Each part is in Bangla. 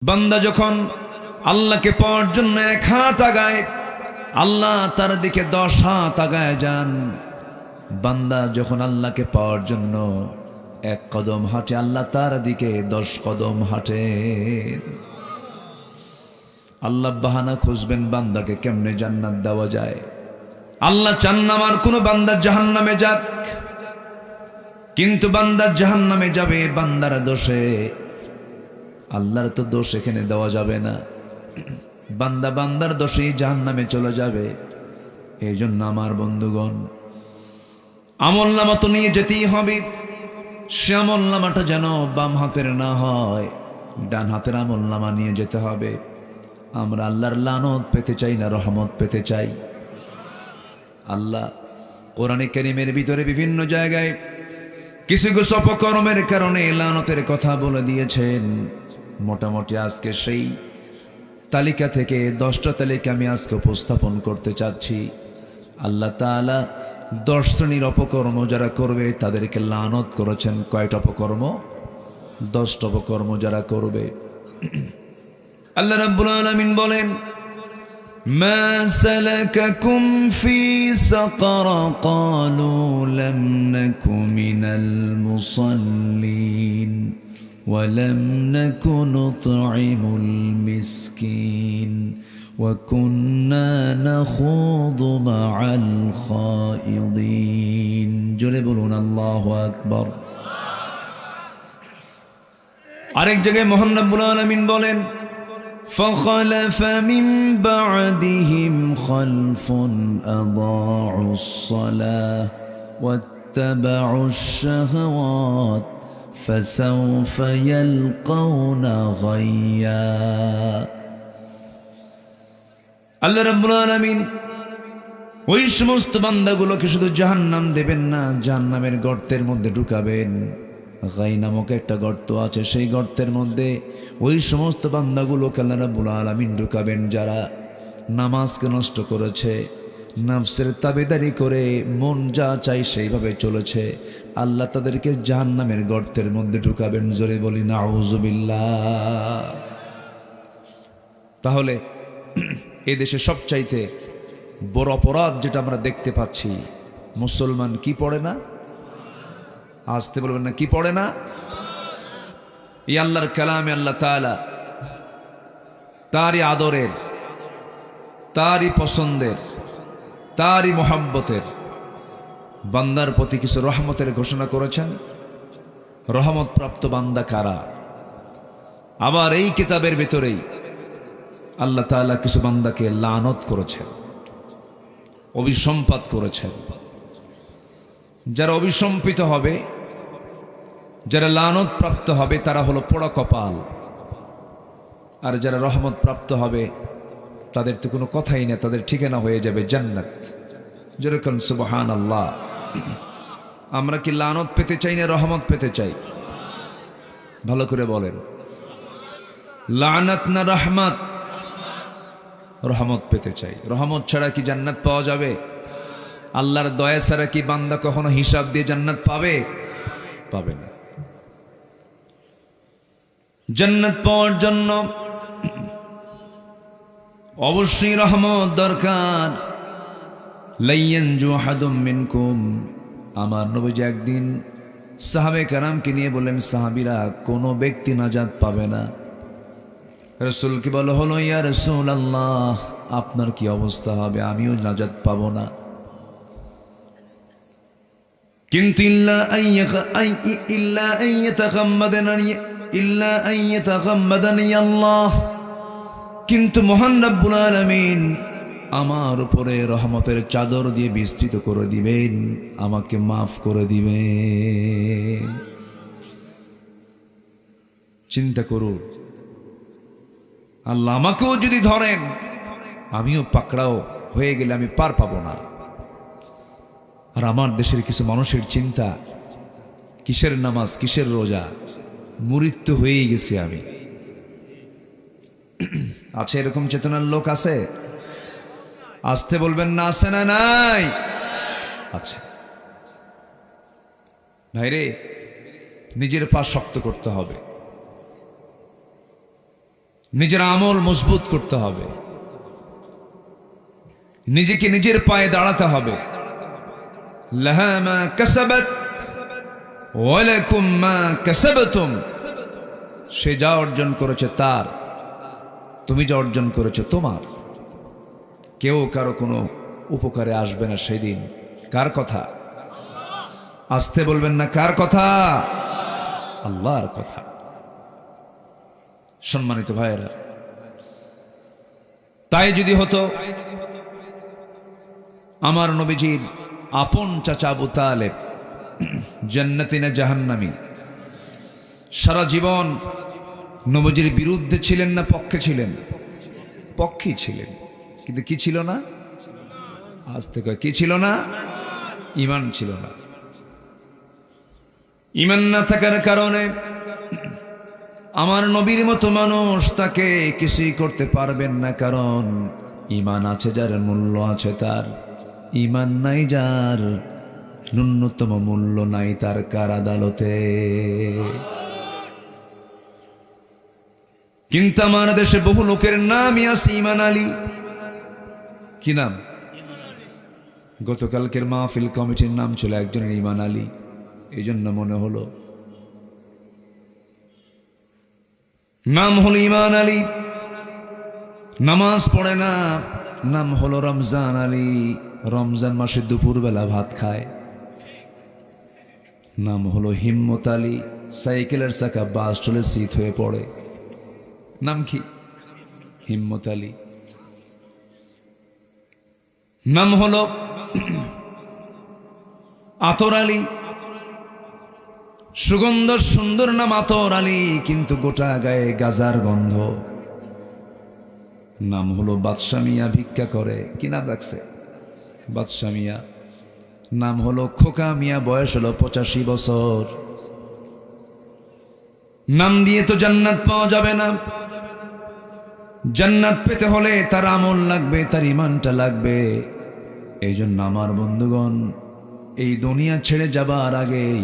বান্দা যখন আল্লাহকে পাওয়ার জন্য এক হাত আগায়, আল্লাহ তার দিকে 10 হাত আগায় যান। বান্দা যখন আল্লাহকে পাওয়ার জন্য এক কদম হাঁটে, আল্লাহ তার দিকে 10 কদম হাঁটে। আল্লাহ বাহানা খুঁজবেন বান্দাকে কেমনে জান্নাত দেওয়া যায়। আল্লাহ চান না আমার কোনো বান্দা জাহান্নামে যাক, কিন্তু বান্দা জাহান্নামে যাবে বান্দার দোষে। আল্লাহর তো দোষ এখানে দেওয়া যাবে না, বান্দা বান্দার দোষেই জাহান্নামে চলে যাবে। এই জন্য আমার বন্ধুগণ, আমলনামা তো নিয়ে যেতেই হবে। সে আমলনামাটা যেন বাম হাতের না হয়, ডান হাতের আমলনামা নিয়ে যেতে হবে। আমরা আল্লাহর লানত পেতে চাই না রহমত পেতে চাই? আল্লাহ কোরআনে কারীমের ভিতরে বিভিন্ন জায়গায় কিছু কিছু অপকর্মের কারণে লানতের কথা বলে দিয়েছেন। মোটামুটি আজকে সেই তালিকা থেকে 10টা তালিকা আমি আজকে উপস্থাপন করতে চাচ্ছি। আল্লাহ তাআলা 10 শ্রেণীর অপকর্ম যারা করবে তাদেরকে লানত করেছেন। কয়টা অপকর্ম? 10টা অপকর্ম যারা করবে। আল্লাহ রাব্বুল আলামিন বলেন, মা সালাকাকুম ফি সাকার ক্বালু লাম নাকু মিনাল মুসাল্লিন ওয়া লাম নাকু নুতঈমুল মিসকিন ওয়া কুন্না নাখুযু মা'আল খায়িদিন। জোরে বলুন আল্লাহু আকবার। আরেক জায়গায় মহান রব্বুল আলামিন বলেন, فخلف من بعدهم خلف أضاعوا الصلاة واتبعوا الشهوات فسوف يلقون غيا। আল্লাহ রাব্বুল আলামিন ওই সমস্ত বান্দাগুলোকে শুধু জাহান্নাম দেবেন না, জাহান্নামের গর্তের মধ্যে ঢুকাবেন। গাই নামক একটা গর্ত আছে, সেই গর্তের মধ্যে ওই সমস্ত বান্দাগুলোকে আল্লাহ রাব্বুল আলামিন ঢুকাবেন যারা নামাজকে নষ্ট করেছে, নফসের তাবেদারি করে মন যা চাই সেইভাবে চলেছে। আল্লাহ তাদেরকে জাহান্নামের গর্তের মধ্যে ঢুকাবেন। জোরে বলি নাউযুবিল্লাহ। তাহলে এই দেশে সবচাইতে বড় অপরাধ যেটা আমরা দেখতে পাচ্ছি, মুসলমান কি পড়ে না? আসতে বলবেন না, কি পড়ে না? এই আল্লাহর কালামে আল্লাহ তাআলা তারই আদরের, তারই পছন্দের, তারই মোহাব্বতের বান্দার প্রতি কিছু রহমতের ঘোষণা করেছেন। রহমত প্রাপ্ত বান্দা কারা? আবার এই কিতাবের ভিতরেই আল্লাহ তাআলা কিছু বান্দাকে লানত করেছেন, অভিসম্পাত করেছেন। যারা অভিসম্পিত হবে, যারা লানত প্রাপ্ত হবে, তারা হলো পোড়া কপাল। আর যারা রহমত প্রাপ্ত হবে তাদের তো কোনো কথাই না, তাদের ঠিকানা হয়ে যাবে জান্নাত। যেরকম সুবহানাল্লাহ। আমরা কি লানত পেতে চাই না রহমত পেতে চাই? ভালো করে বলেন, লানত না রহমত? রহমত পেতে চাই। রহমত ছাড়া কি জান্নাত পাওয়া যাবে? আল্লাহর দয়া ছাড়া কি বান্দা কখনো হিসাব দিয়ে জান্নাত পাবে? পাবে না। জান্নাত পাওয়ার জন্য অবশ্যই রহমত দরকার। লাইয়ানজু আহাদুম মিনকুম। আমার নবীজি একদিন সাহাবে কেরামকে নিয়ে বললেন, সাহাবীরা, কোনো ব্যক্তি নাজাত পাবে না। রাসূলকে বলা হলো, ইয়া রাসূলুল্লাহ, আপনার কি অবস্থা হবে? আমিও নাজাত পাবো না। কিন্তু ইল্লা আইয়াতাগাম্মাদানি আল্লাহ, কিন্তু মহান রব্বুল আলামিন আমার উপরে রহমতের চাদর দিয়ে বিস্তৃত করে দিবেন, আমাকে মাফ করে দিবেন। চিন্তা করুন, আল্লাহ আমাকেও যদি ধরেন, আমিও পাকড়াও হয়ে গেলে আমি পার পাবো না। আর আমার দেশের কিছু মানুষের চিন্তা, কিসের নামাজ, কিসের রোজা, মুরিদ তো হয়েই গেছি আমি। আছে এরকম চেতনার লোক? আছে? আসতে বলবেন না, আছে না নাই? আছে। ভাইরে, নিজের পা শক্ত করতে হবে। নিজের আমল মজবুত করতে হবে, নিজেকে নিজের পায়ে দাঁড়াতে হবে। লাহা মা কাসাবাত ওয়া লাকুম মা কাসাবতুম, সে যা অর্জন করেছে তার, তুমি যা অর্জন করেছো তোমার। কেউ কারো কোনো উপকারে আসবে না সেদিন। কার কথা? আসতে বলবেন না, কার কথা? আল্লাহর কথা। সম্মানিত ভাইয়েরা, তাই যদি হতো আমার নবীজির আপন চাচা আবু তালেব জান্নাতি না জাহান্নামী, সারা জীবন নবীজির বিরুদ্ধে ছিলেন না পক্ষে ছিলেন? পক্ষেই ছিলেন, কিন্তু কি ছিল না? আজ থেকে কি ছিল না? ঈমান ছিল না। ঈমান না থাকার কারণে আমার নবীর মতো মানুষ তাকে কিছুই করতে পারবেন না, কারণ ঈমান আছে যার, মূল্য আছে তার। ঈমান নাই যার, ন্যূনতম মূল্য নাই তার কার আদালতে। কিন্তু আমার দেশে বহু লোকের নামই আছে ঈমান আলী। কি নাম? গতকালকের মাহফিল কমিটির নাম ছিল একজনের ঈমান আলী। এই জন্য মনে হলো নাম হলো ঈমান আলী, নামাজ পড়ে না, নাম হলো রমজান আলী, রমজান মাসে দুপুরবেলা ভাত খায়। নাম হলো হিম্মত আলী, সাইকেলের চাকা বাস চলে শীত হয়ে পড়ে। নাম কি? হিম্মত আলী। নাম হলো আতর আলী, সুগন্ধ সুন্দর নাম আতর আলী, কিন্তু গোটা গায়ে গাজার গন্ধ। নাম হলো বাদশা মিয়া, ভিক্ষা করে। কি নাম রাখছে? বাদশা মিয়া। নাম হলো খোকা মিয়া, বয়স হলো 85 বছর। নাম দিয়ে তো জান্নাত পাওয়া যাবে না। জান্নাত পেতে হলে তার আমল লাগবে, তার ঈমানটা লাগবে। এই জন্য আমার বন্ধুগণ, এই দুনিয়া ছেড়ে যাবার আগেই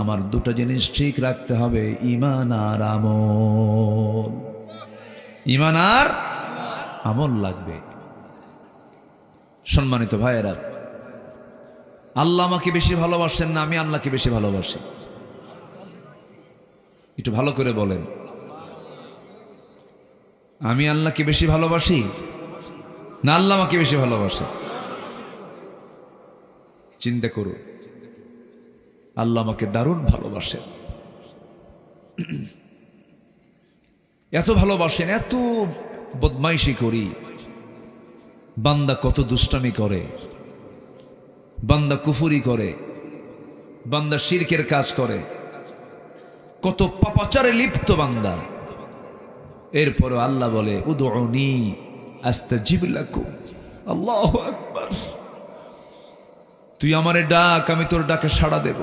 আমার দুটো জিনিস ঠিক রাখতে হবে, ঈমান আর আমল। ঈমান আর আমল লাগবে। সম্মানিত ভাইয়েরা, আল্লাহ আমাকে বেশি ভালোবাসেন না আমি আল্লাহকে বেশি ভালোবাসি? একটু ভালো করে বলেন। আমি আল্লাহকে বেশি ভালোবাসি না আল্লাহ আমাকে বেশি ভালোবাসে? চিন্তা করো। আল্লাহ আমাকে দারুণ ভালোবাসেন। এত ভালোবাসেন, এত বদমাইশি করি, বান্দা কত দুষ্টামি করে, বান্দা কুফুরি করে, বান্দা শিরকের কাজ করে, কত পাপাচারে লিপ্ত বান্দা। এরপরে আল্লাহ বলে উদউনি আস্তাজিব লাকুম। আল্লাহু আকবার। তুই আমারে ডাক, আমি তোর ডাকে সাড়া দেব।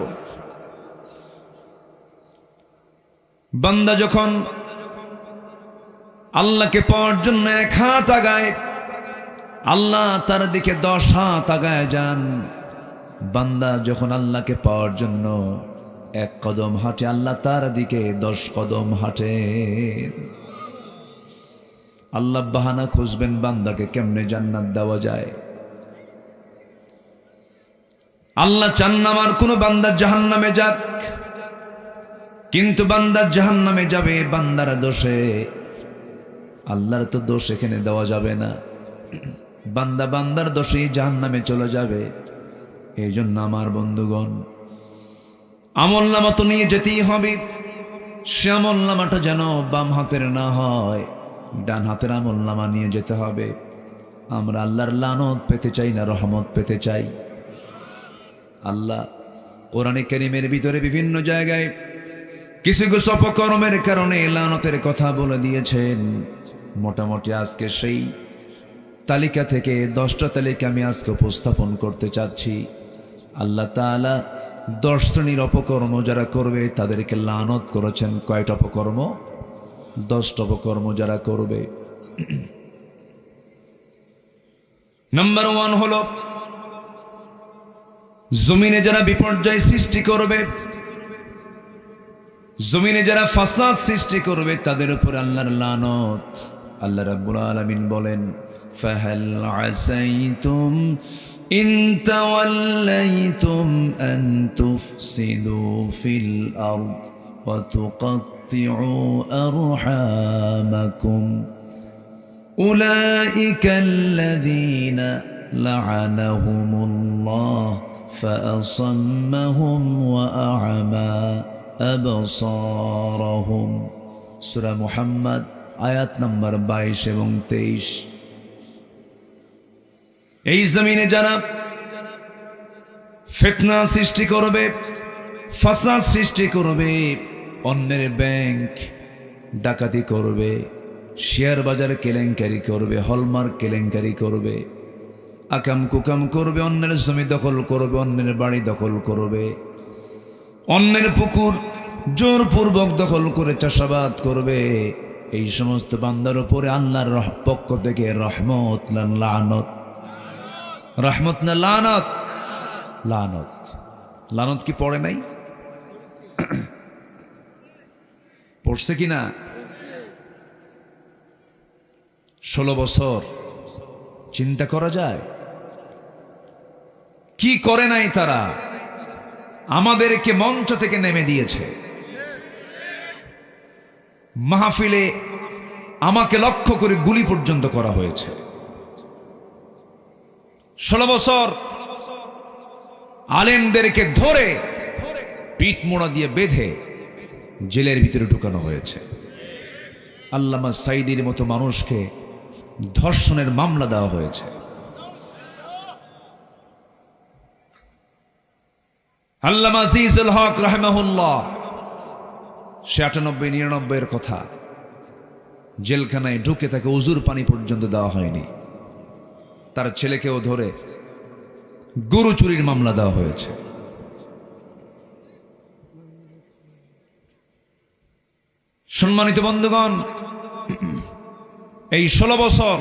বান্দা যখন আল্লাহকে পাওয়ার জন্য 1 হাত আগায়, আল্লাহ তার দিকে 10 হাত আগায় যান। বান্দা যখন আল্লাহকে পাওয়ার জন্য 1 কদম হাঁটে, আল্লাহ তার দিকে 10 কদম হাঁটে। আল্লাহ বাহানা খুঁজবেন বান্দাকে কেমনে জান্নাত দেওয়া যায়। আল্লাহ চান না আমার কোন বান্দা জাহান্নামে যাক, কিন্তু বান্দা জাহান্নামে যাবে বান্দার দোষে। আল্লাহর তো দোষ এখানে দেওয়া যাবে না। বান্দা বান্দার দোষেই জাহান্নামে চলে যাবে। এই জন্য আমার বন্ধুগণ, আমলনামা তো নিয়ে যেতেই হবে। সে আমলনামাটা যেন বাম হাতের না হয়, ডান হাতের আমলনামা নিয়ে যেতে হবে। আমরা আল্লাহর লানত পেতে চাই না রহমত পেতে চাই? আল্লাহ কোরআনে কারীমের ভিতরে বিভিন্ন জায়গায় কিছু কিছু অপকর্মের কারণে লানতের কথা বলে দিয়েছেন। মোটামুটি আজকে সেই তালিকা থেকে 10টা তালিকা আমি আজকে উপস্থাপন করতে চাচ্ছি। আল্লাহ তাআলা 10 শ্রেণীর অপকর্ম যারা করবে তাদেরকে লানত করেছেন। কয়টা অপকর্ম? 10টা অপকর্ম যারা করবে। নাম্বার 1 হলো জমিনে যারা বিপর্যয় সৃষ্টি করবে, জমিনে যারা ফাসাদ সৃষ্টি করবে তাদের উপর আল্লাহর লানত। আল্লাহ রাব্বুল আলামিন বলেন, ফাহাল আসাইতুম ইন তাওয়াল্লাইতুম আন তুফসিদু ফিল আরদ ওয়া তুকাত্তিউ আরহামাকুম উলাইকা আল্লাযীনা লা'আনাহুমুল্লাহ ফাআসাম্মাহুম ওয়া আ'মা আবসারহুম। সূরা মুহাম্মদ আয়াত নম্বর 22 এবং 23। এই জমিনে যারা ফিতনা সৃষ্টি করবে, ফাসাদ সৃষ্টি করবে, অন্যের ব্যাংক ডাকাতি করবে, শেয়ার বাজার কেলেঙ্কারি করবে, হলমার্ক কেলেঙ্কারি করবে, আকাম কুকাম করবে, অন্যের জমি দখল করবে, অন্যের বাড়ি দখল করবে, অন্যের পুকুর জোরপূর্বক দখল করে চাষাবাদ করবে, এই সমস্ত বান্দার উপরে আল্লাহর পক্ষ থেকে রহমত না লানত? রহমত না লানত? লানত। লানত কি পড়ে নাই? পড়ছে কি না? 16 বছর চিন্তা করা যায় কি করে নাই তারা? আমাদেরকে মঞ্চ থেকে নেমে দিয়েছে, মাহফিলে আমাকে লক্ষ্য করে গুলি পর্যন্ত করা হয়েছে। 16 বছর আলেমদেরকে ধরে পিঠ মোড়া দিয়ে বেঁধে জেলের ভিতরে ঢুকানো হয়েছে। আল্লামা সাইদির মতো মানুষকে ধর্ষণের মামলা দেওয়া হয়েছে। আল্লামা আজিজুল হক রাহিমাহুল্লাহ 98-99 কথা, জেলখানায় ঢুকে তাকে উজুর পানি পর্যন্ত দেওয়া হয়নি। তার ছেলেকেও ধরে গরু চুরির মামলা দেওয়া হয়েছে। সম্মানিত বন্ধুগণ, এই 16 বছর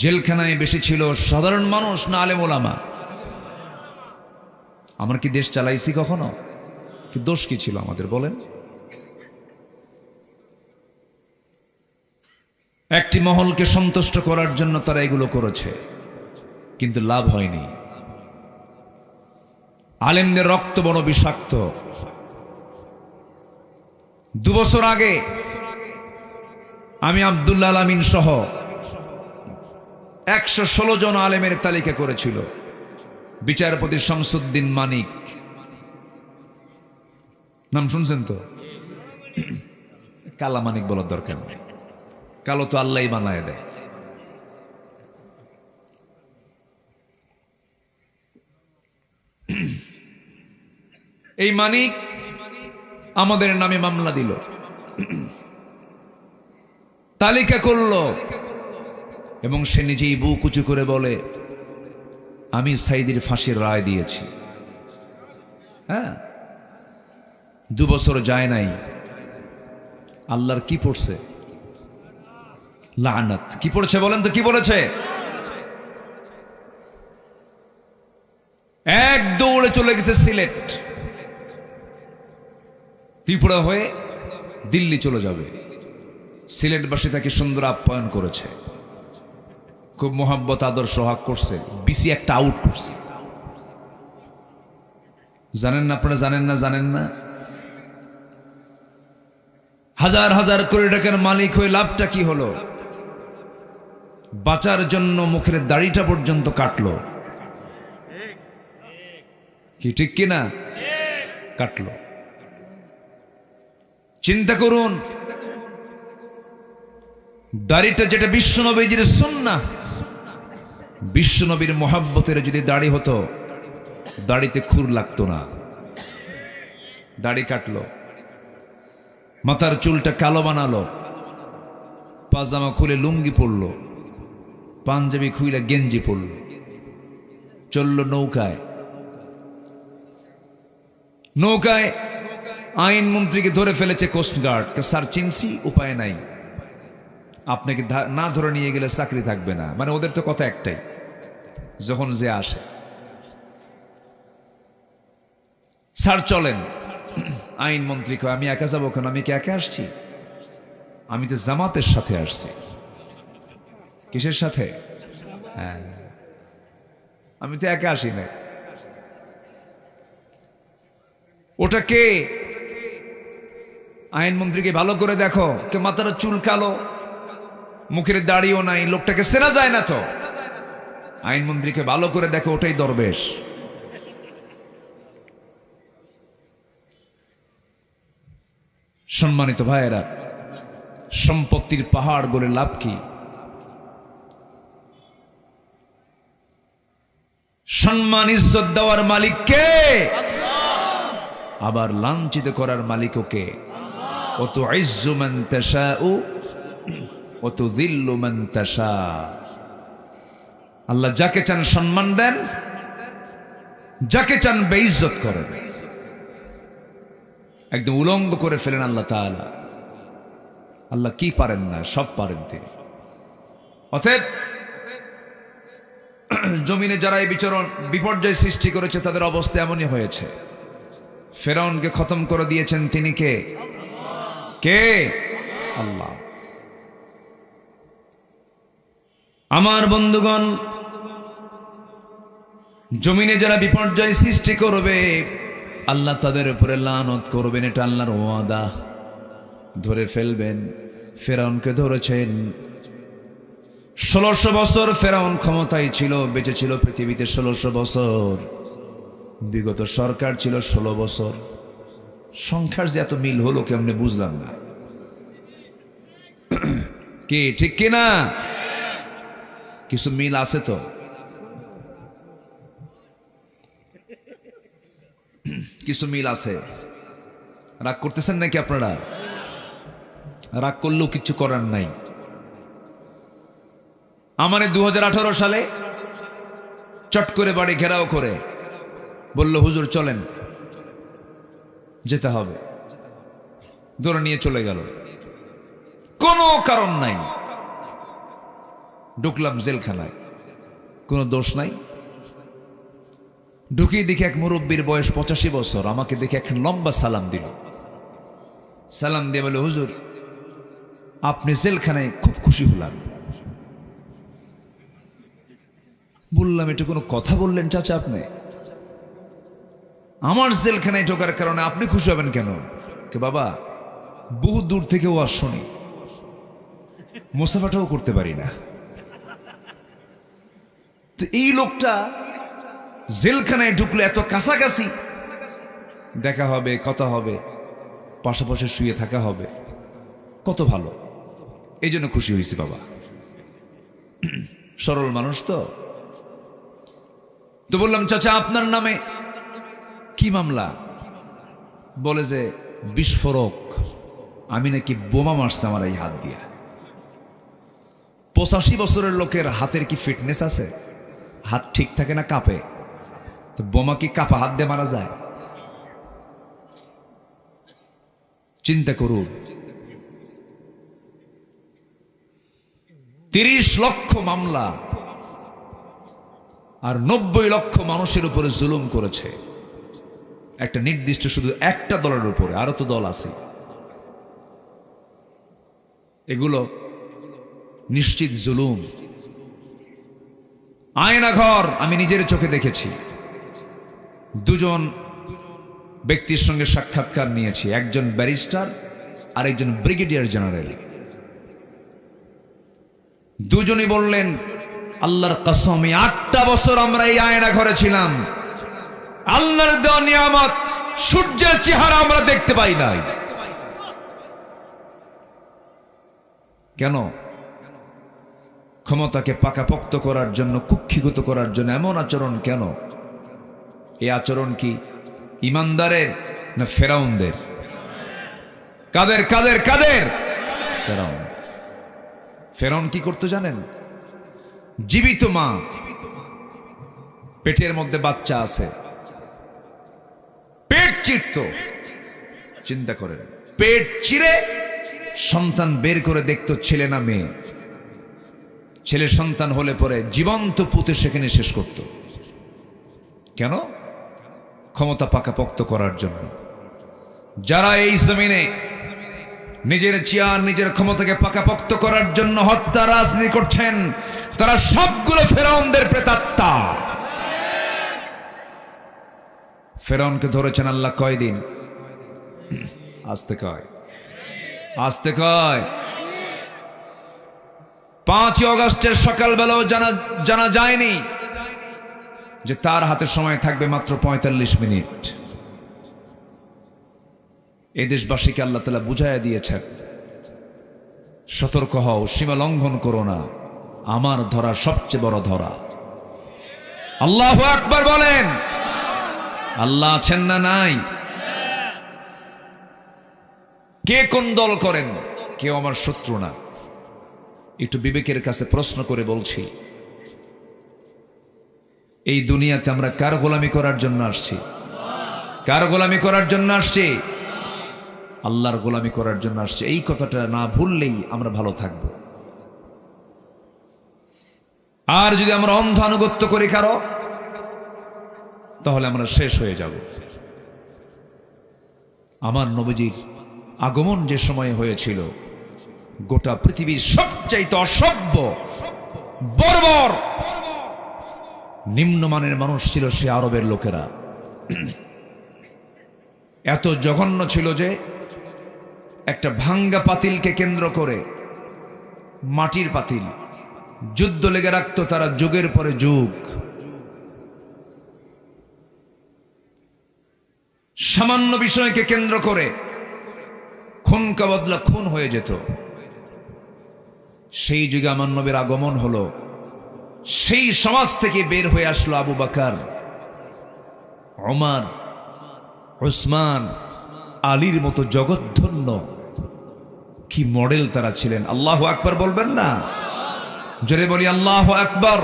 জেলখানায় বেশি ছিল সাধারণ মানুষ না আলেম ওলামা? আমরা কি দেশ চালাইছি কখনো? কি দোষ কি ছিল আমাদের বলেন? একটি মহলকে সন্তুষ্ট করার জন্য তারা এগুলো করেছে, কিন্তু লাভ হয়নি। আলেমদের রক্ত বড় বিষাক্ত। 2 বছর আগে আমি আব্দুল্লাহ আল আমিন সহ 116 জন আলেমের তালিকা করেছিল বিচারপতি শামসুদ্দিন মানিক। নাম শুনছেন তো? কালা মানিক বলার দরকার নেই, কালো তো আল্লাহই বানায় দেয়। এই মানিক আমাদের নামে মামলা দিল, তালিকা করলো, এবং সে নিজেই বুক উঁচু করে বলে, আমি সাইদির ফাঁসির রায় দিয়েছি। হ্যাঁ, 2 বছর যায় নাই, আল্লাহর কি পড়ছে? লানাত। কি পড়ছে বলেন তো? কি বলেছে? এক দৌড়ে চলে গেছে সিলেট, ত্রিপুরা হয়ে দিল্লি চলে যাবে। সিলেটবাসী তাকে সুন্দর আপ্যায়ন করেছে, খুব মোহাব্বত আদর সোহাগ করছে। বিসি একটা আউট করছে, জানেন না আপনারা? জানেন না? হাজার হাজার কোটি টাকার মালিক হয়ে লাভটা কি হলো? বাঁচার জন্য মুখের দাড়িটা পর্যন্ত কাটলো। কি ঠিক কিনা? কাটলো। চিন্তা করুন, দাড়িটা যেটা বিশ্বনবীর সুন্নাহ, বিশ্বনবীর মোহাব্বতের যদি দাড়ি হতো, দাড়িতে খুর লাগতো না। দাড়ি কাটলো, মাথার চুলটা কালো বানালো, পাজামা খুলে লুঙ্গি পরলো, পাঞ্জাবি খুলে গেঞ্জি পরলো, চললো নৌকায়। নৌকায় আইন মন্ত্রীকে ধরে ফেলেছে কোস্টগার্ড। স্যার চিনছি, উপায় নাই, আপনাকে না ধরে নিয়ে গেলে চাকরি থাকবে না। মানে ওদের তো কথা একটাই, যখন যে আসে, স্যার চলেন। আইনমন্ত্রী কয় আমি একা যাবো কেন, আমি কি একা আসছি? আমি তো জামাতের সাথে আসছি। কিসের সাথে? হ্যাঁ, আমি তো একা আসি না। ওটা কে? আইনমন্ত্রীকে ভালো করে দেখো, কে মাথার চুল কালো, মুখের দাড়িও নাই, লোকটাকে চেনা যায় না তো। আইনমন্ত্রীকে ভালো করে দেখো, ওটাই দরবেশ। সম্মানিত ভাইয়েরা, সম্পত্তির পাহাড় গড়ে লাভ কি? সম্মান ইজ্জত দেওয়ার মালিক কে? আবার লাঞ্ছিত করার মালিকও কে? ওয়া তুইজ্জু মান তাশাউ ওয়া তুযিল্লু মান তাশা। আল্লাহ যাকে চান সম্মান দেন, যাকে চান বেইজ্জত করেন। একদম উলঙ্গ করে ফেলেন আল্লাহ তাআলা। আল্লাহ কি পারেন না, সব পারেন তিনি। অতএব জমিনে যারা এই বিপর্যয় সৃষ্টি করেছে তাদের অবস্থা এমনই হয়েছে। ফেরাউনকে খতম করে দিয়েছেন তিনি কে? কে? আল্লাহ। আমার বন্ধুগণ, জমিনে যারা বিপর্যয় সৃষ্টি করবে আল্লাহ তাদের উপরে লানত করবেন, এটা আল্লাহর ওয়াদা। ধরে ফেলবেন। ফেরাউনকে ধরেছেন। 1600 বছর ফেরাউন ক্ষমতায় ছিল, বেঁচে ছিল পৃথিবীতে 1600 বছর। বিগত সরকার ছিল 16 বছর। সংখ্যার যে এত মিল হলো কেমনে বুঝলাম না। কি ঠিক কিনা? কিছু মিল আছে তো। কিছু মিল আছে। রাগ করতেছেন নাকি আপনারা? রাগ করলেও কিছু করার নাই। আমার 2018 সালে চট করে বাড়ি ঘেরাও করে বলল, হুজুর চলেন, যেতে হবে। ধরে নিয়ে চলে গেল, কোনো কারণ নাই। ঢুকলাম জেলখানায়, কোনো দোষ নাই। ঢুকিয়ে দেখি এক মুরব্বীর বয়স 85 বছর, আমাকে দেখে এক লম্বা সালাম দিল। সালাম দিয়ে বলে, হুজুর আপনি জেলখানায়, খুব খুশি হলাম। বললাম, এটা কোনো কথা বললেন চাচা আপনি? আমার জেলখানায় ঢোকার কারণে আপনি খুশি হবেন কেন? কে বাবা, বহু দূর থেকে ওয়াজ শুনি, মুসাফাটাও করতে পারি না। তো এই লোকটা জেলখানায় ঢুকলে এত কাছাকাছি দেখা হবে, কথা হবে, পাশাপাশি শুয়ে থাকা হবে, কত ভালো। এই জন্য খুশি হয়েছি বাবা। সরল মানুষ তো। তো বললাম, চাচা আপনার নামে কি মামলা? বলে যে বিস্ফোরক, আমি নাকি বোমা মারছে আমার এই হাত দিয়ে। 85 বছরের লোকের হাতের কি ফিটনেস আছে? হাত ঠিক থাকে না, কাঁপে। তো বোমা কি কাঁপা হাত দিয়ে মারা যায়? চিন্তা করুন। 30 লক্ষ মামলা আর 90 লক্ষ মানুষের উপরে জুলুম করেছে একটা নির্দিষ্ট শুধু একটা দলের উপরে। আরো তো দল আছে। এগুলো নিশ্চিত জুলুম। আয়নাঘর আমি নিজের চোখে দেখেছি। দুজন ব্যক্তির সঙ্গে সাক্ষাৎকার নিয়েছি, একজন ব্যারিস্টার আর একজন ব্রিগেডিয়ার জেনারেল। দুজনই বললেন, আল্লাহর কসম 8টা বছর আমরা এই আয়না ঘরে ছিলাম, আল্লাহর দেওয়া নিয়ামত সূর্যের চেহারা আমরা দেখতে পাই নাই। কেন? ক্ষমতাকে পাকাপোক্ত করার জন্য, কুক্ষিগত করার জন্য এমন আচরণ কেন? এই আচরণ কি ইমানদারের না ফেরাউনদের? কাদের কাদের কাদের? ফেরাউন। ফেরাউন কি করতে জানেন? জীবিত মা, পেটের মধ্যে বাচ্চা আছে, পেট চিরত। চিন্তা করেন, পেট চিরে সন্তান বের করে দেখতো ছেলে না মেয়ে। ছেলে সন্তান হলে পরে জীবন্ত পুঁতে সেখানে শেষ করত। কেন? ক্ষমতা পাকাপোক্ত করার জন্য। যারা এই জমিনে নিজের চেয়ার নিজের ক্ষমতাকে পাকাপোক্ত করার জন্য হত্যা রাজনীতি করছেন, তারা সবগুলো ফেরাউনদের প্রেতাত্মা। ফেরাউনকে ধরেছেন আল্লাহ কয়দিন? আসতে কয়, আসতে কয়। 5 অগস্টের সকালবেলাও জানা যায়নি যে তার হাতে সময় থাকবে মাত্র 45 মিনিট। এই দেশবাসীকে আল্লাহ তাআলা বুঝাইয়া দিয়েছেন, সতর্ক হও, সীমা লঙ্ঘন করো না, আমার ধরা সবচেয়ে বড় ধরা। আল্লাহু আকবার বলেন। আল্লাহ আছেন না নাই? কে কোন দল করেন, কেউ আমার শত্রু না। একটু বিবেকের কাছে প্রশ্ন করে বলছি, এই দুনিয়াতে আমরা কার গোলামি করার জন্য আসছি? কার গোলামি করার জন্য আসছি? আল্লাহর গোলামি করার জন্য আসছে। এই কথাটা না ভুললেই আমরা ভালো থাকব। আর যদি আমরা অন্ধ আনুগত্য করি কারো, তাহলে আমরা শেষ হয়ে যাব। আমার নবীজির আগমন যে সময় হয়েছিল, গোটা পৃথিবীর সবচাইতে অসভ্য, বর্বর, নিম্নমানের মানুষ ছিল সে আরবের লোকেরা। এত জঘন্য ছিল যে একটা ভাঙ্গা পাতিলকে কেন্দ্র করে, মাটির পাতিল, যুদ্ধ লেগে রাখতো তারা যুগের পরে যুগ। সামান্য বিষয়কে কেন্দ্র করে খুনকা বদলা খুন হয়ে যেত। সেই যুগে আমার নবীর আগমন হলো, সেই সমাজ থেকে বের হয়ে আসলো আবু বকর, ওমর, উসমান, আলীর মতো জগৎধন্য কি মডেল তারা ছিলেন। আল্লাহু আকবার বলবেন না? জোরে বলি আল্লাহু আকবার।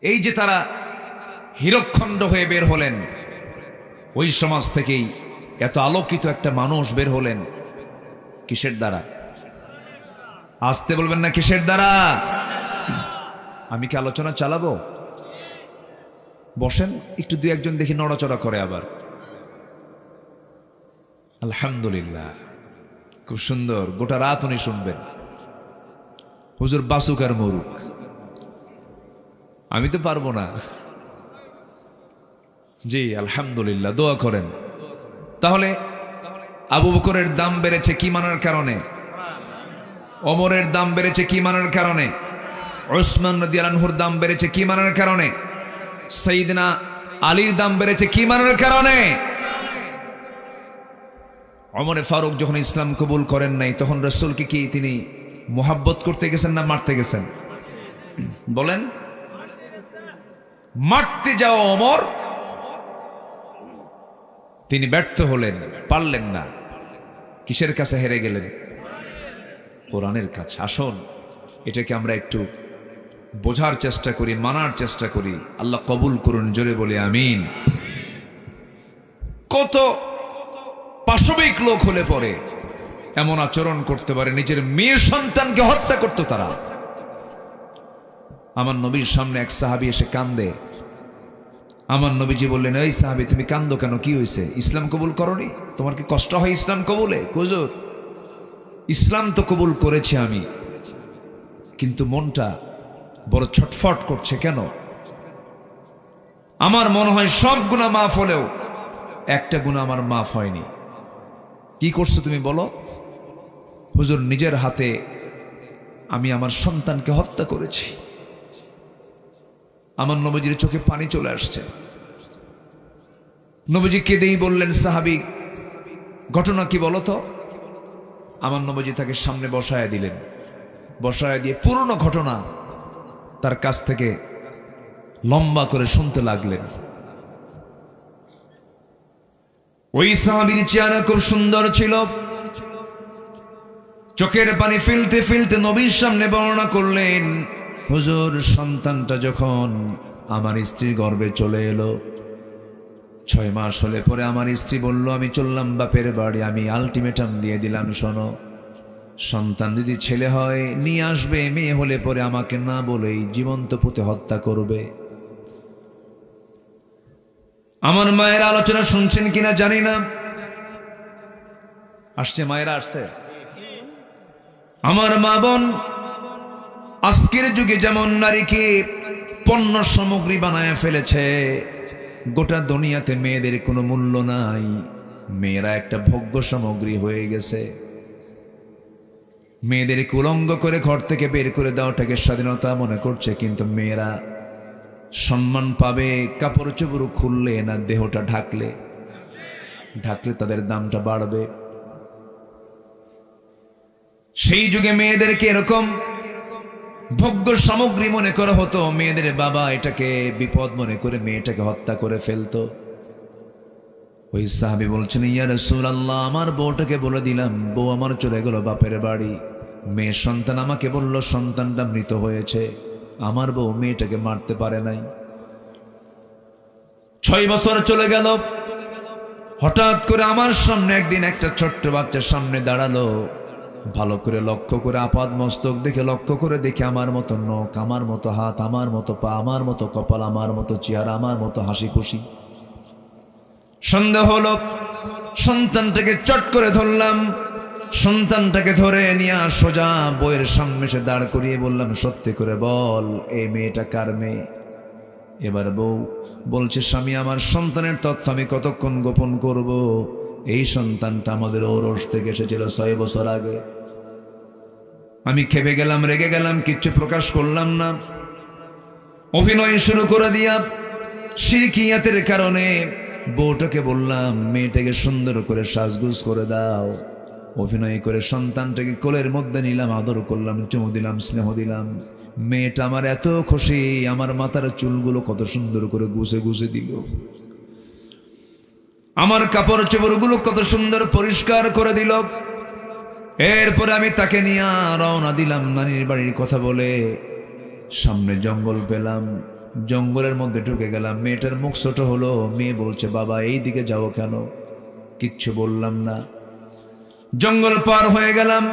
এই যে তারা হীরকখণ্ড হয়ে বের হলেন, ওই সমাজ থেকেই এত আলোকিত একটা মানুষ বের হলেন। কিসের দ্বারা? আসতে বলবেন না, কিসের দ্বারা? আমি কি আলোচনা চালাবো? বসেন, একটু দুই একজন দেখি নড়াচড়া করে আবার। আলহামদুলিল্লাহ, খুব সুন্দর। গোটা রাত উনি শুনবেন। হুজুর বাসুক আর মরুক, আমি তো পারবো না। জি আলহামদুলিল্লাহ, দোয়া করেন। তাহলে আবু বকরের দাম বেড়েছে কি মানার কারণে? ওমরের দাম বেড়েছে কি মানার কারণে? উসমান রাদিয়াল্লাহু আনহুর দাম বেড়েছে কি মানার কারণে? সাইয়েদনা আলীর দাম বেড়েছে কি মানার কারণে? ওমরে ফারুক যখন ইসলাম কবুল করেন নাই, তখন রাসূলকে কি তিনি মোহাব্বত করতে গেছেন না মারতে গেছেন? বলেন। মারতে যাও ওমর, তিনি ব্যর্থ হলেন, পারলেন না। কিসের কাছে হেরে গেলেন? কোরআনের কাছে। আসুন, এটাকে আমরা একটু বোঝার চেষ্টা করি, মানার চেষ্টা করি। আল্লাহ কবুল করুন, জোরে বলে আমিন। কত পাশবিক লোক হলে পরে এমন আচরণ করতে পারে, নিজের মেয়ে সন্তানকে হত্যা করত তারা। আমার নবীর সামনে এক সাহাবী এসে কান্দে। আমার নবীজি বললেন, এই সাহাবী তুমি কান্দো কেন, কি হয়েছে? ইসলাম কবুল করনি? তোমার কি কষ্ট হয় ইসলাম কবুলে? হুজুর, ইসলাম তো কবুল করেছি আমি, কিন্তু মনটা বড় ছটফট করছে। কেন? আমার মনে হয় সব গুনাহ মাফ হলেও একটা গুনাহ আমার মাফ হয়নি। কি করছো তুমি বলো? হুজুর, নিজের হাতে আমি আমার সন্তানকে হত্যা করেছি। আমার নবীজির চোখে পানি চলে আসছে। নবীজি কেঁদেই বললেন, সাহাবী ঘটনা কি বলো তো? আমার নবীজি তাকে সামনে বসায় দিলেন। বসায় দিয়ে পুরনো ঘটনা তার কাছ থেকে লম্বা করে শুনতে লাগলেন। ওই সাহাবীর চেহারা খুব সুন্দর ছিল। চোখের পানি ফেলতে ফেলতে নবীর সামনে বর্ণনা করলেন, হুজুর, সন্তানটা যখন আমার স্ত্রীর গর্ভে চলে এলো, 6 মাস হলে পরে আমার স্ত্রী বলল, আমি চললাম বাপের বাড়ি। আমি আলটিমেটাম দিয়ে দিলাম, শোনো, সন্তান যদি ছেলে হয় নিয়ে আসবে, মেয়ে হলে পরে আমাকে না বলেই জীবন্ত পুঁতে হত্যা করবে। আমার মায়ের আলোচনা শুনছেন কিনা জানি না, আসছে মায়েরা আসছে। আমার মা বোন আজকের যুগে যেমন নারীকে পণ্য সামগ্রী বানায় ফেলেছে, গোটা দুনিয়াতে মেয়েদের কোনো মূল্য নাই, মেয়েরা একটা ভোগ্য সামগ্রী হয়ে গেছে। মেয়েদের উলঙ্গ করে ঘর থেকে বের করে দেওয়াটাকে স্বাধীনতা মনে করছে, কিন্তু মেয়েরা সম্মান পাবে কাপড় চোপড় খুললে না দেহটা ঢাকলে? ঢাকলে তাদের দামটা বাড়বে। সেই যুগে মেয়েদেরকে এরকম ভোগ্য সামগ্রী মনে করা হতো, মেয়েদের বাবা এটাকে বিপদ মনে করে মেয়েটাকে হত্যা করে ফেলতো। ওই সাহাবী বলছেন, ইয়া রাসূলুল্লাহ, আমার বউটাকে বলে দিলাম, বউ আমার চলে গেল বাপের বাড়ি, মেয়ে সন্তান আমাকে বলল সন্তানটা মৃত হয়েছে, আমার বউ মেয়েটাকে মারতে পারে নাই। 6 বছর চলে গেল, হঠাৎ করে আমার সামনে একদিন একটা ছোট্ট বাচ্চার সামনে দাঁড়ালো। ভালো করে লক্ষ্য করে আপাদ মস্তক দেখে লক্ষ্য করে দেখে আমার মতো নখ, আমার মতো হাত, আমার মতো পা, আমার মতো কপাল, আমার মতো চেহারা, আমার মতো হাসি খুশি। সন্দেহ হলো, সন্তানটাকে চট করে ধরলাম, সন্তানটাকে ধরে নিয়ে সোজা বইয়ের সামনে এসে দাঁড় করিয়ে বললাম, সত্যি করে বল এই মেয়েটা কার মেয়ে? এবার বউ বলছে, স্বামী আমার সন্তানের তথ্য আমি কতক্ষণ গোপন করব? এই সন্তানটা আমাদের ঔরস থেকে এসেছিল 6 বছর আগে। আমি খেপে গেলাম, রেগে গেলাম, কিচ্ছু প্রকাশ করলাম না। অভিনয় শুরু করে দিয়া শিরকিয়াতের কারণে বউটাকে বললাম, মেয়েটাকে সুন্দর করে সাজগুজ করে দাও। অভিনয় করে সন্তানটাকে কোলের মধ্যে নিলাম, আদর করলাম, চুমু দিলাম, স্নেহ দিলাম। মেয়েটা আমার এত খুশি, আমার মাথার চুলগুলো কত সুন্দর করে গুছে গুছে দিল, আমার কাপড় চোপড়গুলো কত সুন্দর পরিষ্কার করে দিল। এরপরে আমি তাকে নিয়ে রওনা দিলাম নানির বাড়ির কথা বলে। সামনে জঙ্গল পেলাম, জঙ্গলের মধ্যে ঢুকে গেলাম। মেয়েটার মুখ ছোট হলো, মেয়ে বলছে, বাবা এই দিকে যাও কেন? কিচ্ছু বললাম না। জঙ্গল পার হয়ে গেলাম,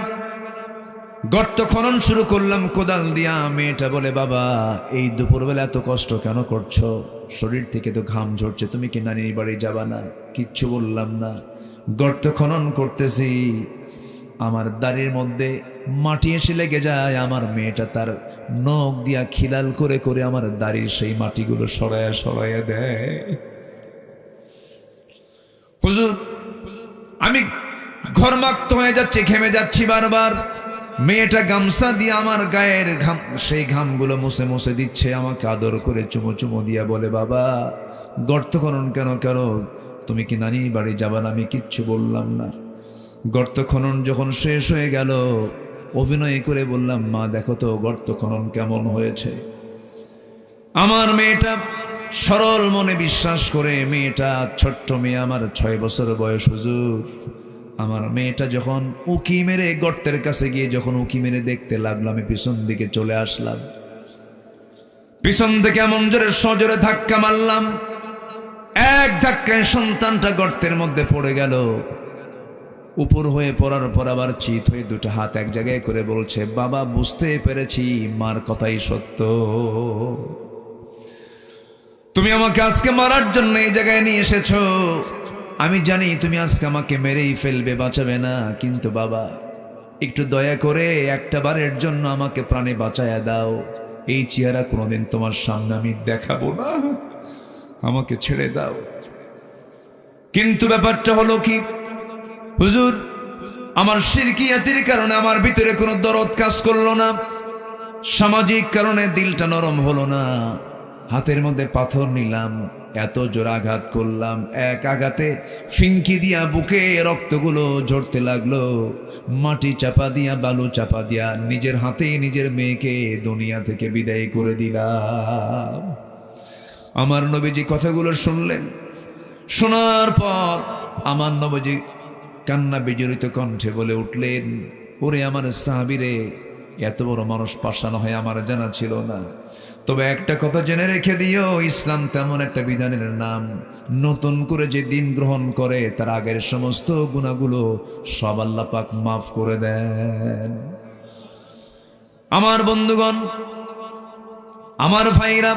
গর্ত খনন শুরু করলাম কোদাল দিয়া। মেয়েটা বলে, বাবা এই দুপুরবেলা এত কষ্ট কেন করছো? শরীর থেকে তো ঘাম ঝরছে, তুমি কি নানির বাড়ি যাবা না? কিচ্ছু বললাম না। গর্ত খনন করতেছি, আমার দাড়ির মধ্যে মাটি এসে লেগে যায়। আমার মেয়েটা তার নখ দিয়া খিলাল করে করে আমার দাড়ির সেই মাটিগুলো সরায়া সরায়া দেয়। হুজুর আমি ঘর্মাক্ত হয়ে যাচ্ছি, ঘেমে যাচ্ছি বারবার। মেয়েটা গামছা দিয়ে আমার গায়ের ঘাম, সেই ঘামগুলো মুছে মুছে দিচ্ছে, আমাকে আদর করে চুমো চুমো দিয়া বলে, বাবা গর্ত খনন কেন করো? তুমি কি নানি বাড়ি যাবা না? আমি কিচ্ছু বললাম না। গর্ত খনন যখন শেষ হয়ে গেল, অভিনয় করে বললাম, মা দেখো তো গর্ত খনন কেমন হয়েছে। আমার মেয়েটা সরল মনে বিশ্বাস করে, মেয়েটা ছোট্ট মেয়ে, আমার 6 বছর বয়স হুজুর। আমার মেয়েটা যখন উকি মেরে গর্তের কাছে গিয়ে যখন উকি মেরে দেখতে লাগলো, আমি পিছন দিকে চলে আসলাম। পিছন থেকে এমন জোরে সজোরে ধাক্কা মারলাম, এক ধাক্কায় সন্তানটা গর্তের মধ্যে পড়ে গেল। উপর হয়ে পড়ার পর আবার চিত হয়ে দুটো হাত এক জায়গায় করে বলছে, বাবা বুঝতে পেরেছি মার কথাই সত্য, তুমি আমাকে আজকে মারার জন্য এই জায়গায় নিয়ে এসেছো। আমি জানি তুমি আজকে আমাকে মেরেই ফেলবে, বাঁচাবে না, কিন্তু বাবা একটু দয়া করে একটা বারের জন্য আমাকে প্রাণে বাঁচায়া দাও। এই চেহারা কোনোদিন তোমার সামনে আমি দেখাবো না, আমাকে ছেড়ে দাও। কিন্তু ব্যাপারটা হলো কি হুজুর, আমার শিরকিয়াতের কারণে আমার ভিতরে কোনো দরদ কাজ করলো না, সামাজিক কারণে দিলটা নরম হলো না। হাতের মধ্যে পাথর নিলাম, এত জোর আঘাত করলাম, এক আঘাতে ফিঙ্কি দিয়া বুকে রক্তগুলো ঝরতে লাগলো। মাটি চাপা দিয়া, বালু চাপা দিয়া নিজের হাতে নিজের মেয়েকে দুনিয়া থেকে বিদায় করে দিলাম। আমার নবীজি কথাগুলো শুনলেন, শোনার পর আমার নবীজি কান্না বিজড়িত কণ্ঠে বলে উঠলেন, ওরে আমার সাহাবীরে, এত বড় মানুষ পাষাণ হয় আমার জানা ছিল না। তবে একটা কথা জেনে রেখে দিও, ইসলাম তেমন একটা বিধানের নাম, নতুন করে যে দিন গ্রহণ করে তার আগের সমস্ত গুনাহগুলো সব আল্লাহ পাক মাফ করে দেন। আমার বন্ধুগণ, আমার ভাইরা,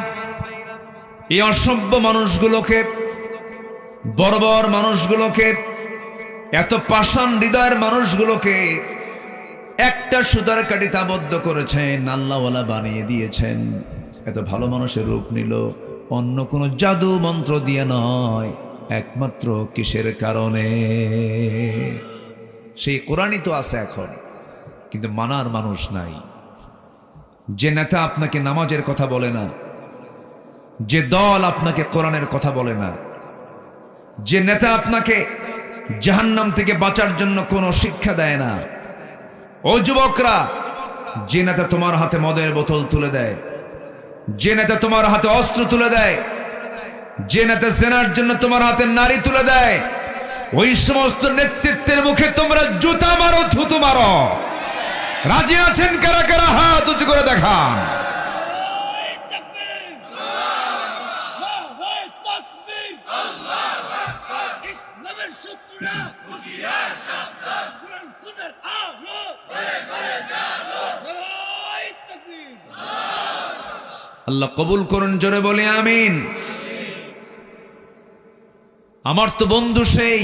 এই অসভ্য মানুষগুলোকে বর্বর মানুষগুলোকে, এত পাষাণ হৃদয়ের মানুষগুলোকে একটা সুতার কাঠিতে আবদ্ধ করেছেন, আল্লাহওয়ালা বানিয়ে দিয়েছেন। এত ভালো মানুষের রূপ নিল অন্য কোনো জাদু মন্ত্র দিয়ে নয়, একমাত্র কিসের কারণে? সেই কোরআনই তো আছে এখন, কিন্তু মানার মানুষ নাই। যে নেতা আপনাকে নামাজের কথা বলে না, যে দল আপনাকে কোরআনের কথা বলে না, যে নেতা আপনাকে জাহান্নাম থেকে বাঁচার জন্য কোনো শিক্ষা দেয় না, ও যুবকরা, যে নেতা তোমার হাতে মদের বোতল তুলে দেয়, যে নেতা তোমার হাতে অস্ত্র তুলে দেয়, যে নেতা জেনার জন্য তোমার হাতে নারী তুলে দেয়, ওই সমস্ত নেতৃত্বের মুখে তোমরা জুতা মারো, থুতু মারো। রাজি আছেন কারা কারা? হাত উঁচু করে দেখান। আল্লাহ কবুল করুন, জোরে বলি আমিন। আমার তো বন্ধু সেই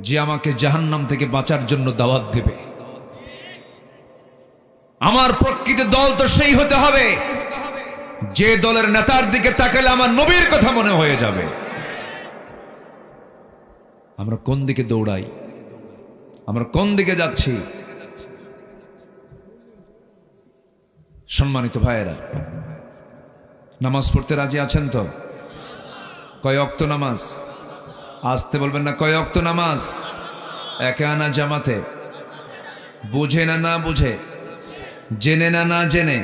যে আমাকে জাহান্নাম থেকে বাঁচার জন্য দাওয়াত দেবে। আমার প্রকৃত দল তো সেই হতে হবে যে দলের নেতার দিকে তাকালে আমার নবীর কথা মনে হয়ে যাবে। আমরা কোন দিকে দৌড়াই? আমরা কোন দিকে যাচ্ছি? সম্মানিত ভাইয়েরা, নামাজ পড়তে রাজি আছেন তো? কয় ওয়াক্ত নামাজ? আসতে বলবেন না। কয় ওয়াক্ত নামাজ? একা না জামাতে? বুঝে না না বুঝে? জেনে না না জেনে?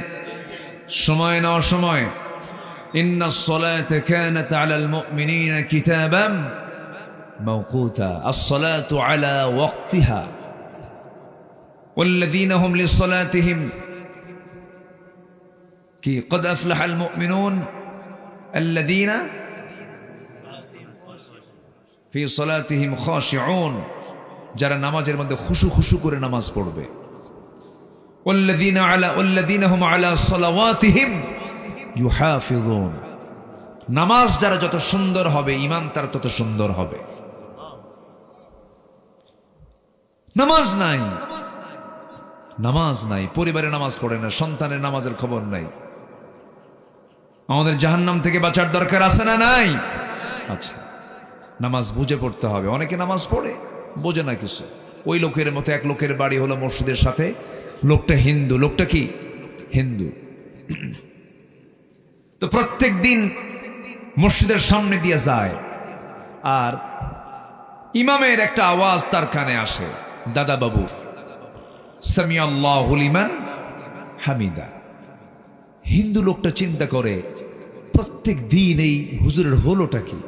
সময় না অসময়? ইন্নাস সালাতা কানাত আলাল মুমিনিনা কিতাবাম মাওকুতা। আস-সালাতু আলা ওয়াক্তিহা ওয়াল্লাযীনা হুম লিস-সালাতিহিম কি قد أفلح المؤمنون الذين في صلاتهم خاشعون, যারা নামাজের মধ্যে খুশু খুশু করে নামাজ পড়বে। والذين هم على صلواتهم يحافظون, নামাজ যারা যত সুন্দর হবে ঈমান তার তত সুন্দর হবে। নামাজ নাই, নামাজ নাই, পরিবারে নামাজ পড়ে না, সন্তানের নামাজের খবর নাই। আমাদের জাহান্নাম থেকে বাঁচার দরকার আছে না নাই? আচ্ছা, নামাজ বুঝে পড়তে হবে। অনেকে নামাজ পড়ে বোঝে না কিছু। ওই লোকের মতো এক লোকের বাড়ি হলো মসজিদের সাথে, লোকটা হিন্দু। লোকটা কি? হিন্দু। তো প্রত্যেক দিন মসজিদের সামনে দিয়ে যায়, আর ইমামের একটা আওয়াজ তার কানে আসে, দাদা বাবু সামিআল্লাহু লিমান হামিদা। হিন্দু লোকটা চিন্তা করে প্রত্যেক দিন এই হুজুরের হলোটা কি?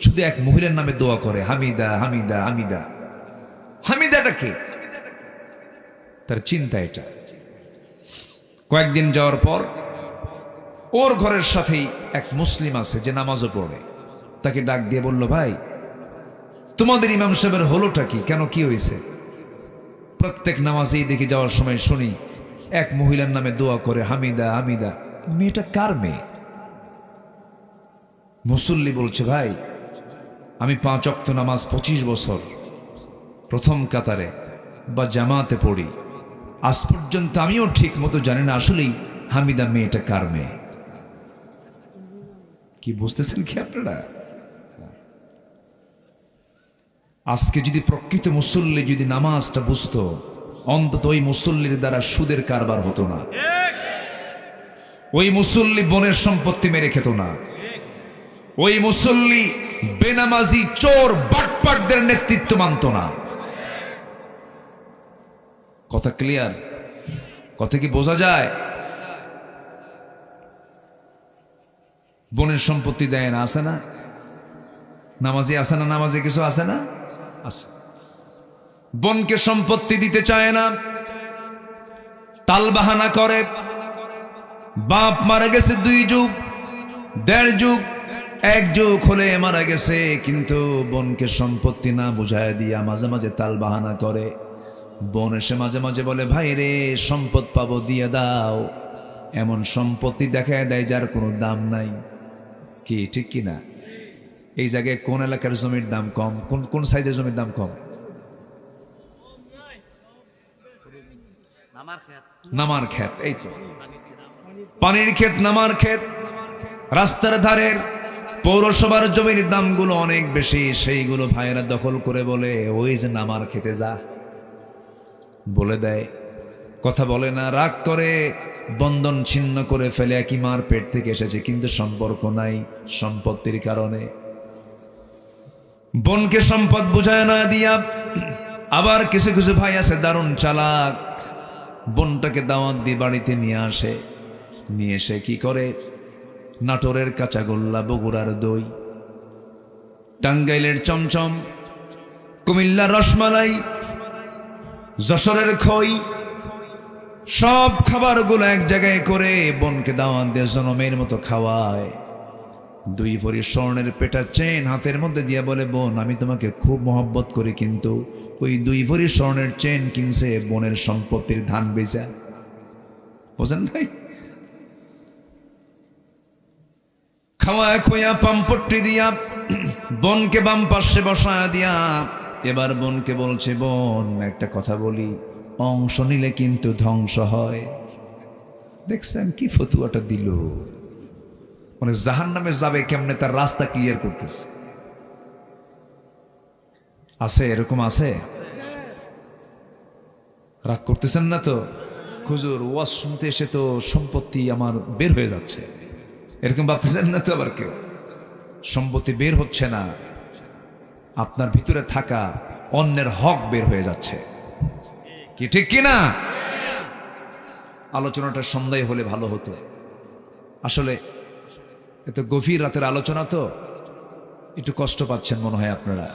শুধু এক মহিলার নামে দোয়া করে, হামিদা হামিদা হামিদা। হামিদাটা কে? তার চিন্তা এটা। কয়েকদিন যাওয়ার পর ওর ঘরের সাথেই এক মুসলিম আছে যে নামাজও পড়ে, তাকে ডাক দিয়ে বলল, ভাই তোমাদের ইমাম সাহেবের হলোটা কি? কেন, কি হয়েছে? প্রত্যেক নামাজেই দেখি যাওয়ার সময় শুনি এক মহিলার নামে দোয়া করে, হামিদা হামিদা। মেয়েটা কার মেয়ে? মুসল্লি বলছে, ভাই আমি 5 ওয়াক্ত নামাজ 25 বছর প্রথম কাতারে বা জামাতে পড়ি, আজ পর্যন্ত আমিও ঠিক মতো জানি না আসলেই হামিদা মেয়েটা কার মেয়ে। কি বুঝতেছেন কি আপনারা? আজকে যদি প্রকৃত মুসল্লি যদি নামাজটা বুঝতো, অন্তত ওই মুসল্লির দ্বারা সুদের কারবার হতো না, ওই মুসল্লি বনের সম্পত্তি মেরে খেত না, ওই মুসল্লি বেনামাজি চোর বাটপাটদের নেতৃত্ব মানত না। কথা ক্লিয়ার? কথা কি বোঝা যায়? বনের সম্পত্তি দেয় না, আছে না? নামাজি আছে না? নামাজি কিছু আছে না? আছে। বনকে সম্পত্তি দিতে চায় না, তালবাহানা করে। বাপ মারা গেছে 2 যুগ, 1.5 যুগ, 1 যুগ হলে মারা গেছে, কিন্তু বোনকে সম্পত্তি না বুঝায় দিয়া মাঝে মাঝে তালবাহানা করে। বোন এসে মাঝে মাঝে বলে, ভাই রে সম্পদ পাবো, দিয়ে দাও। এমন সম্পত্তি দেখায় দেয় যার কোনো দাম নাই। কি ঠিক কিনা? এই জায়গায় কোন এলাকার জমির দাম কম, কোন কোন সাইজের জমির দাম কম? নামার ক্ষেত, এই তো পানির ক্ষেত, নামার ক্ষেত। রাস্তার ধারের পৌরসভার জমির দামগুলো অনেক বেশি, সেইগুলো ভাইয়েরা দখল করে বলে ওই যে নামার খেতে যা, বলে দেয়, কথা বলে না, রাগ করে, বন্ধন ছিন্ন করে ফেলে। একই মার পেট থেকে এসেছে কিন্তু সম্পর্ক নাই সম্পত্তির কারণে। বোনকে সম্পদ বুঝায় না দিয়া আবার কিছু কিছু ভাই আছে দারুণ চালাক, বোনটাকে দাওয়াত দিয়ে বাড়িতে নিয়ে আসে, নিয়ে এসে কি করে, নাটোরের কাঁচাগোল্লা, বগুড়ার দই, টাঙ্গাইলের চমচম, কুমিল্লার রসমালাই, যশোরের খই, সব খাবারগুলো এক জায়গায় করে বোনকে দাওয়াত দিয়ে জনমের মতো খাওয়ায়। 2 ভরি স্বর্ণের পেটা চেন হাতের মধ্যে দিয়ে বলে, বোন আমি তোমাকে খুব মহব্বত করি, কিন্তু ওই 2 ভরি স্বর্ণের চেন কিনছে বোনের সম্পত্তির ধান বেচা। বোঝেন ভাই? খাওয়ায় খুয়া পাম্পট্টি দিয়া বোনকে বাম পাশে বসায় দিয়া এবার বোনকে বলছে, বোন একটা কথা বলি, অংশ নিলে কিন্তু ধ্বংস হয়। দেখছেন কি ফতুয়াটা দিল, মানে জাহান্নামে যাবে কেমনে তার রাস্তা ক্লিয়ার করতেছে। আছে এরকম, আছে? রাগ করতেছেন না তো? হুজুর ওয়াজ শুনতে এসে তো সম্পত্তি আমার বের হয়ে যাচ্ছে, এরকম ভাবতেছেন না তো? আবার কেউ সম্পত্তি বের হচ্ছে না, আপনার ভিতরে থাকা অন্যের হক বের হয়ে যাচ্ছে, কি ঠিক কিনা? আলোচনাটা সন্ধ্যায় হলে ভালো হতো। আসলে এত গভীর রাতের আলোচনা তো, একটু কষ্ট পাচ্ছেন মনে হয় আপনারা,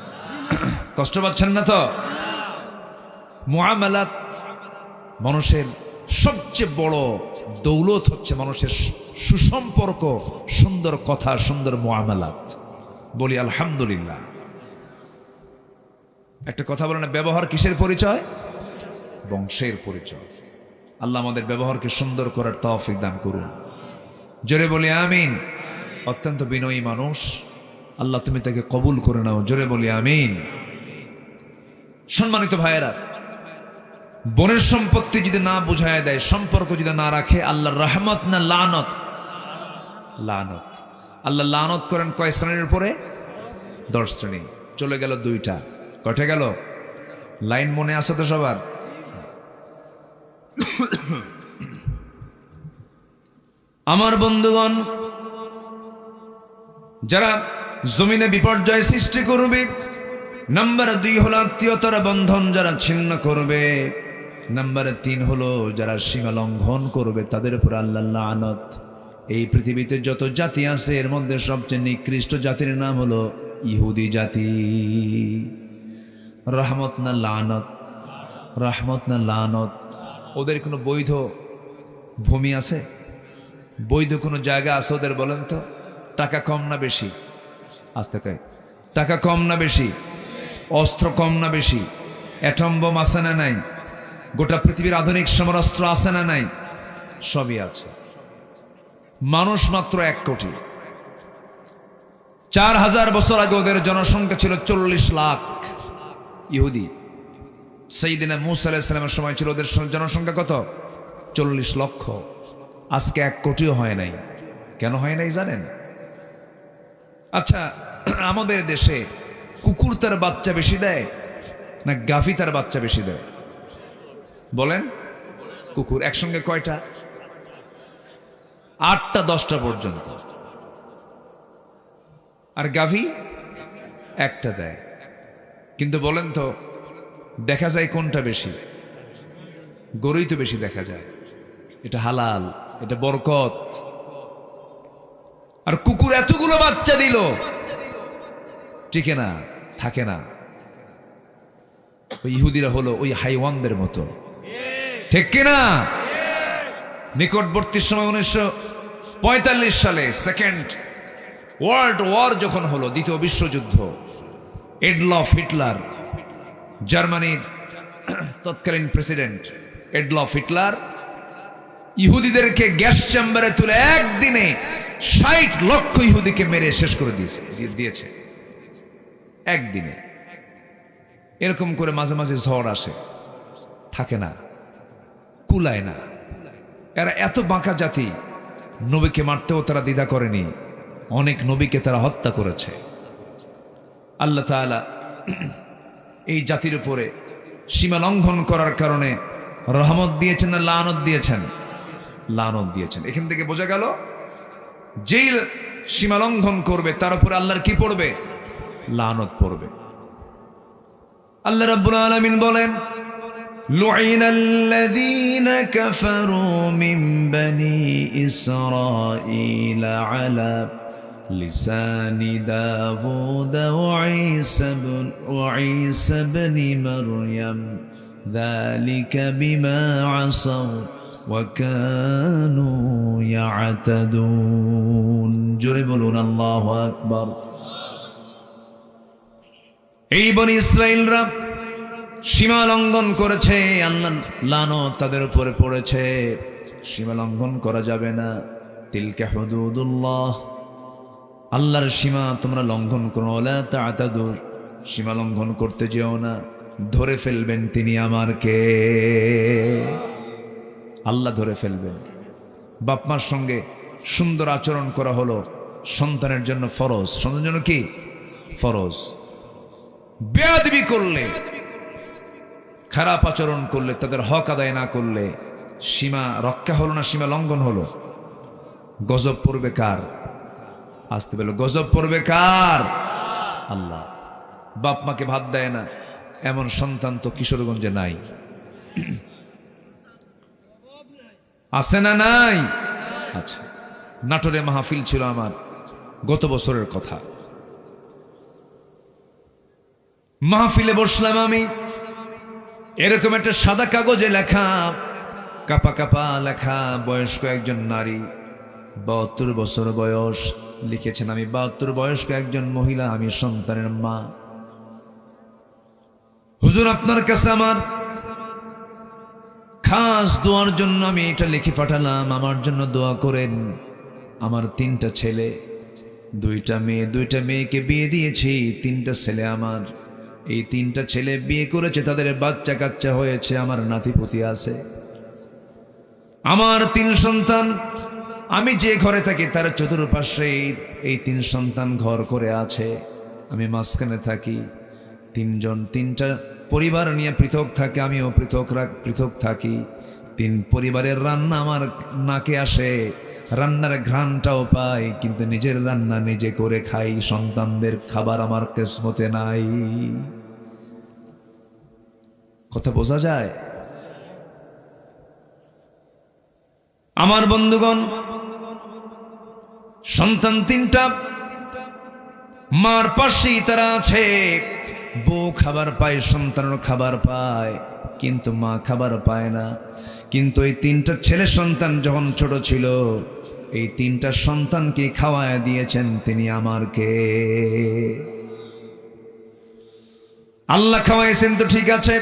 কষ্ট পাচ্ছেন না তো? মুআমালাত, মানুষের সবচেয়ে বড় দৌলত হচ্ছে মানুষের সুসম্পর্ক, সুন্দর কথা, সুন্দর মুআমালাত। বলি আলহামদুলিল্লাহ। একটা কথা বলে না, ব্যবহার কিসের পরিচয়? বংশের পরিচয়। আল্লাহ আমাদের ব্যবহারকে সুন্দর করার তৌফিক দান করুন। জোরে বলি আমিন। অত্যন্ত বিনয়ী মানুষ, আল্লাহ তুমি তাকে কবুল করে নাও। জোরে বলি আমিন। সম্মানিত ভাইয়েরা, বোনের সম্পত্তি যদি না বুঝায় দেয়, সম্পর্ক যদি না রাখে, আল্লাহর রহমত না লানত? লানত। আল্লাহ লানত করেন কয় শ্রেণীর উপরে? 10 শ্রেণী। চলে গেল 2টা, কয়টা গেল? লাইন মনে আছে তো সবার? আমার বন্ধুগণ, যারা জমিনে বিপর্যয় সৃষ্টি করবে, নাম্বার 2 হলো আত্মীয়তার বন্ধন যারা ছিন্ন করবে, নাম্বার 3 হলো যারা সীমা লঙ্ঘন করবে, তাদের উপর আল্লাহর লানত। এই পৃথিবীতে যত জাতি আছে এর মধ্যে সবচেয়ে নিকৃষ্ট জাতির নাম হলো ইহুদি জাতি। রহমত না লানত? রহমত না লানত? ওদের কোনো বৈধ ভূমি আছে? বৈধ কোনো জায়গা আছে ওদের? বলেন তো। টাকা কম না বেশি? আস্তে কয়, টাকা কম না বেশি? অস্ত্র কম না বেশি? অ্যাটম বোম আছে না নাই? গোটা পৃথিবীর আধুনিক সমরাস্ত্র আছে না নাই? সবই আছে। মানুষ মাত্র 1 কোটি। 4000 বছর আগে ওদের জনসংখ্যা ছিল 40 লাখ। ইহুদি সাইয়েদনা মূসা আলাইহিস সালামের সময় ছিল ওদের জনসংখ্যা কত? 40 লক্ষ। আজকে 1 কোটিও হয় নাই। কেন হয় নাই জানেন? আচ্ছা, আমাদের দেশে কুকুর তার বাচ্চা বেশি দেয় না গাভী তার বাচ্চা বেশি দেয়? বলেন। কুকুর একসঙ্গে কয়টা? 8টা 10টা পর্যন্ত। আর গাভী একটা দেয়। কিন্তু বলেন তো, দেখা যায় কোনটা বেশি? গরুই তো বেশি দেখা যায়। এটা হালাল, এটা বরকত। আর কুকুর এতগুলো বাচ্চা দিল, টিকে না, থাকে না। ওই ইহুদিরা হলো ওই হাইওয়ানদের মতো, ঠিক কিনা? নিকটবর্তী সময় 1945 সালে সেকেন্ড ওয়ার্ল্ড ওয়ার যখন হলো, দ্বিতীয় বিশ্বযুদ্ধ, এডলফ হিটলার, জার্মানির তৎকালীন প্রেসিডেন্ট এডলফ হিটলার ইহুদিদেরকে গ্যাস চেম্বারে তুলে একদিনে 60 লক্ষ ইহুদিকে মেরে শেষ করে দিয়েছে। একদিনে। এরকম করে মাঝে মাঝে ঝড় আসে, থাকে না, কুলায় না। এরা এত বাঁকা জাতি, নবীকে মারতেও তারা দ্বিধা করেনি, অনেক নবীকে তারা হত্যা করেছে। আল্লাহ তাআলা এই জাতির উপরে সীমা লঙ্ঘন করার কারণে রহমত দিয়েছেন না লানত দিয়েছেন? লানত দিয়েছেন। এখান থেকে বোঝা গেল যেই সীমা লঙ্ঘন করবে তার উপরে আল্লাহর কি পড়বে? লানত পড়বে। আল্লাহ রাব্বুল আলামিন বলেন, লুইনাল্লাযীনা কাফারু মিন বানি ইসরাঈলা আলা লিসানি দাউদ ওয়া ঈসা ইবনে মারইয়াম যালিকা বিমা আসাউ ওয়া কানু ইয়াতাদুন। জোরে বলুন আল্লাহু আকবার। এই বনি ইসরাইলরা সীমা লঙ্ঘন করেছে, আল্লাহর লানত তাদের উপরে পড়েছে। সীমা লঙ্ঘন করা যাবে না। তিলকা হুদুদুল্লাহ, আল্লাহর সীমা তোমরা লঙ্ঘন করো। লা তা'তাদু, সীমা লঙ্ঘন করতে যেও না, ধরে ফেলবেন তিনি আমার কে? আল্লাহ ধরে ফেলবেন। বাপ মার সঙ্গে সুন্দর আচরণ করা হলো সন্তানের জন্য ফরজ। সন্তানের জন্য কি ফরজ? বেয়াদবি করলে, খারাপ আচরণ করলে, তাদের হক আদায় না করলে সীমা রক্ষা হলো না, সীমা লঙ্ঘন হলো। গজব পড়বে কার? আসতে পেল, গজব পড়বে কার? আল্লাহ। বাপ মাকে ভাত দেয় না এমন সন্তান তো কিশোরগঞ্জে নাই, আছে না নাই? আচ্ছা, নাটোরে মাহফিল ছিল আমার, গত বছরের কথা। মাহফিলে বসলাম আমি, এরকম একটা সাদা কাগজে লেখা, কাপা কাপা লেখা, বয়স্ক একজন নারী, 72 বছর বয়স, লিখেছেন আমি 72 বয়স্ক একজন মহিলা, আমি সন্তানের মা। হুজুর আপনার কাছে আমার খাস দোয়ার জন্য আমি এটা লিখে পাঠালাম, আমার জন্য দোয়া করেন। আমার 3টা ছেলে, 2টা মেয়ে, 2টা মেয়েকে বিয়ে দিয়েছি, 3টা ছেলে আমার। এই 3টা ছেলে বিয়ে করেছে, তাদের বাচ্চা কাচ্চা হয়েছে, আমার নাতিপুতি আছে। আমার 3 সন্তান, আমি যে ঘরে থাকি তার চতুর্পাশে এই 3 সন্তান ঘর করে আছে, আমি মাঝখানে থাকি। 3জন 3টা পরিবার নিয়ে পৃথক থাকে, আমিও পৃথক থাকি। 3 পরিবারের রান্না আমার নাকে আসে, রান্নার ঘ্রাণটাও পাই, কিন্তু নিজের রান্না নিজে করে খাই। সন্তানদের খাবার আমার কিসমতে নাই। কথা বোঝা যায়? আমার বন্ধুগণ, সন্তান 3টা মার পাশেই তারা আছে। বউ খাবার পায়, সন্তানও খাবার পায়, কিন্তু মা খাবার পায় না। কিন্তু এই 3টা ছেলে সন্তান যখন ছোট ছিল, এই 3টা সন্তানকে খাওয়ায় দিয়েছেন তিনি আমার কে? আল্লাহ খাওয়াইছেন তো ঠিক আছে।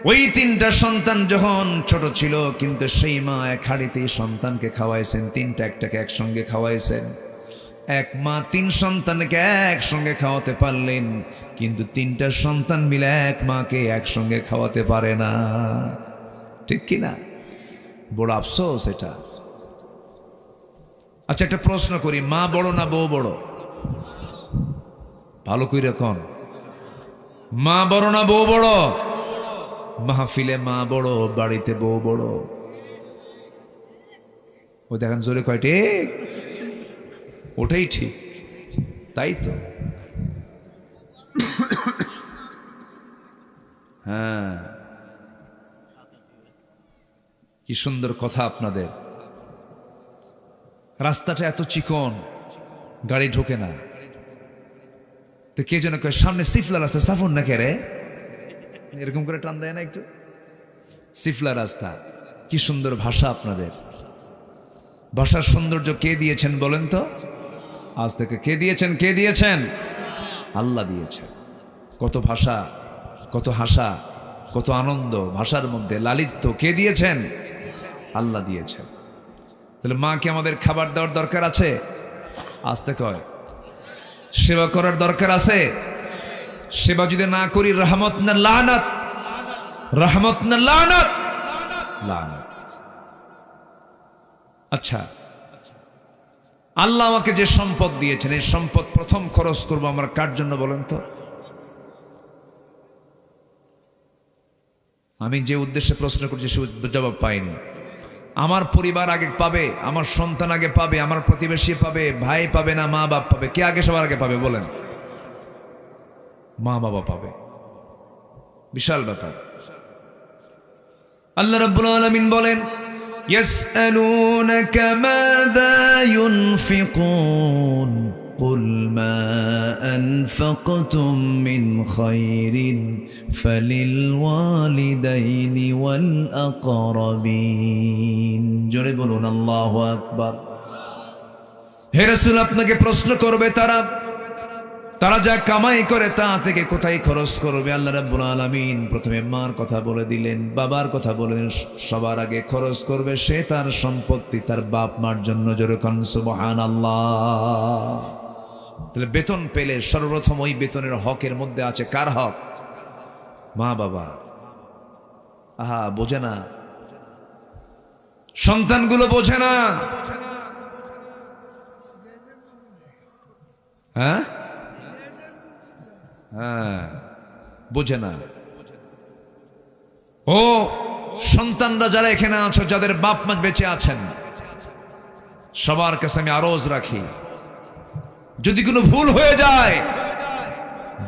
ওই 3টা সন্তান যখন ছোট ছিল, কিন্তু সেই মা এক হাঁড়িতেই সন্তানকে খাওয়াইছেন। 3টা একটাকে একসঙ্গে খাওয়াইছেন। এক মা 3 সন্তানকে একসঙ্গে খাওয়াতে পারলেন, কিন্তু 3টা সন্তান মিলে এক মাকে একসঙ্গে খাওয়াতে পারে না। ঠিক কি না? বড় আফসোস এটা। আচ্ছা, একটা প্রশ্ন করি, মা বড় না বউ বড়? ভালো কইরা কোন, মা বড় না বউ বড়? মাহফিলে মা বড়, বাড়িতে বউ বড়। ও দেখেন জোরে কয় ঠিক? ওটাই ঠিক, তাই তো। হ্যাঁ, কি সুন্দর কথা আপনাদের। রাস্তাটা এত চিকন, গাড়ি ঢোকে না। তো কে যেন কয় সামনে সিফলা রাস্তা, সাফর না কে রে, এরকম করে টান দেয় না একটু? সিফলা রাস্তা। কি সুন্দর ভাষা আপনাদের। ভাষার সৌন্দর্য কে দিয়েছেন বলেন তো? আজ থেকে কে দিয়েছেন? কে দিয়েছেন? আল্লাহ দিয়েছেন। কত ভাষা, কত হাসা, কত আনন্দ ভাষার মধ্যে, লালিত্য কে দিয়েছেন? আল্লাহ দিয়েছেন। তাহলে মাকে আমাদের খাবার দেওয়ার দরকার আছে? আসতে কয় সেবা করার দরকার আছে? সেবা যদি না করি রহমত না লানত, রহমত না লানত, লানত। আচ্ছা, আল্লাহ আমাকে যে সম্পদ দিয়েছেন, এই সম্পদ প্রথম খরচ করব আমার কার জন্য বলেন তো? আমি যে উদ্দেশ্যে প্রশ্ন করছি সে জবাব পাইনি। আমার পরিবার আগে পাবে, আমার সন্তান আগে পাবে, আমার প্রতিবেশী পাবে, ভাই পাবে না মা বাপ পাবে? কে আগে সবার আগে পাবে বলেন? মা বাবা পাবে। বিশাল ব্যাপার। আল্লাহ রাব্বুল আলামিন বলেন, ইয়াসআলুনাকা মাযা ইউনফিকুন কুল মা আনফাকতুম মিন খায়রিন ফালিল ওয়ালিদাইনি ওয়াল আকরাবিন। জোরে বলুন আল্লাহু আকবার। হে রাসূল, আপনাকে প্রশ্ন করবে তারা যা কামাই করে তা থেকে কোথায় খরচ করবে? আল্লাহ রাব্বুল আলামিন প্রথমে মার কথা বলে দিলেন, বাবার কথা বলেন। সবার আগে খরচ করবে সে তার সম্পত্তি তার বাপ মার জন্য। জোরে কোন সুবহানাল্লাহ। তাহলে বেতন পেলে সর্বপ্রথম ওই বেতনের হকের মধ্যে আছে কার হক? মা বাবা। আহা, বোঝে না, সন্তানগুলো বোঝে না। হ্যাঁ হ্যাঁ, বোঝে না। ও সন্তানরা যারা এখানে আছো, যাদের বাপ মা বেঁচে আছেন, সবার কাছে আমি আরজ রাখি, যদি কোনো ভুল হয়ে যায়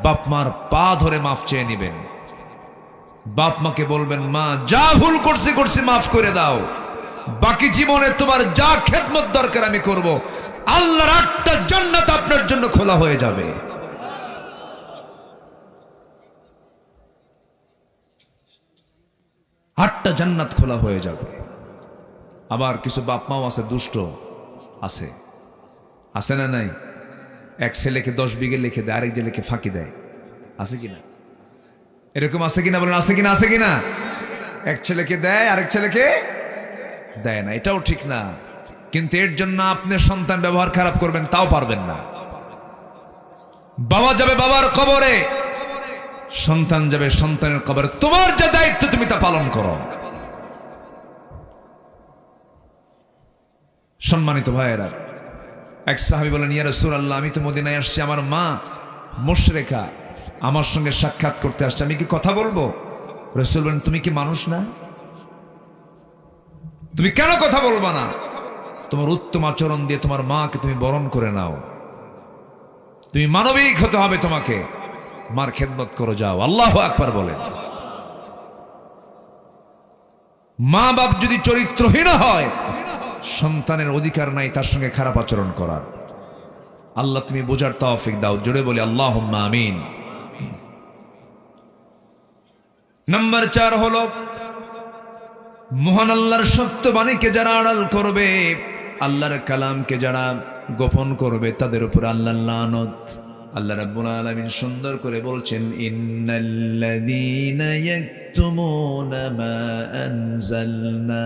বাপ মার পা ধরে মাফ চেয়ে নিবেন। বাপ মাকে বলবেন, মা যা ভুল করছি মাফ করে দাও, বাকি জীবনে তোমার যা খেদমত দরকার আমি করব। আল্লাহর 8টা জান্নাত আপনার জন্য খোলা হয়ে যাবে। আটটা জান্নাত খোলা হয়ে যাবে। আবার কিছু বাপ মাও আছে, দুষ্ট আছে, আছে না নাই? এক ছেলেকে 10 বিঘে লিখে দেয়, আরেক ছেলেকে ফাঁকি দেয়। আছে কিনা? এরকম আছে কিনা বলেন? আছে কিনা? আছে কিনা? এক ছেলেকে দেয়, আরেক ছেলেকে দেয় না। এটাও ঠিক না, কিন্তু এর জন্য আপনি সন্তান ব্যবহার খারাপ করবেন তাও পারবেন না। বাবা যাবে বাবার কবরে, সন্তান যাবে সন্তানের কবরে। তোমার যে দায়িত্ব তুমি তা পালন করো। সম্মানিত ভাইয়েরা, এক সাহাবী বলেন, ইয়া রাসূলুল্লাহ, আমি তো মদিনায় আসছি, আমার মা মুশরিকা, আমার সঙ্গে সাক্ষাৎ করতে আসছে, আমি কি কথা বলবো? রাসূল বলেন, তুমি কি মানুষ না? তুমি কেন কথা বলবা না? তোমার উত্তম আচরণ দিয়ে তোমার মাকে তুমি বরণ করে নাও। তুমি মানবিক হতে হবে, তোমাকে মার খেদমত করো, যাও। আল্লাহু আকবার বলেন। মা বাপ যদি চরিত্রহীন হয়, সন্তানের অধিকার নাই তার সঙ্গে খারাপ আচরণ করার। আল্লাহ তুমি বোঝার তৌফিক দাও। জোরে বলি আল্লাহুম্মা আমিন। নাম্বার 4 হলো, মহান আল্লাহর সত্য বাণীকে যারা আড়াল করবে, আল্লাহর কালামকে যারা গোপন করবে, তাদের উপর আল্লাহর লানত। আল্লাহ রাব্বুল আলামিন সুন্দর করে বলছেন, ইন্নাল্লাযীনা ইয়াকতুমুনা মা আনজালনা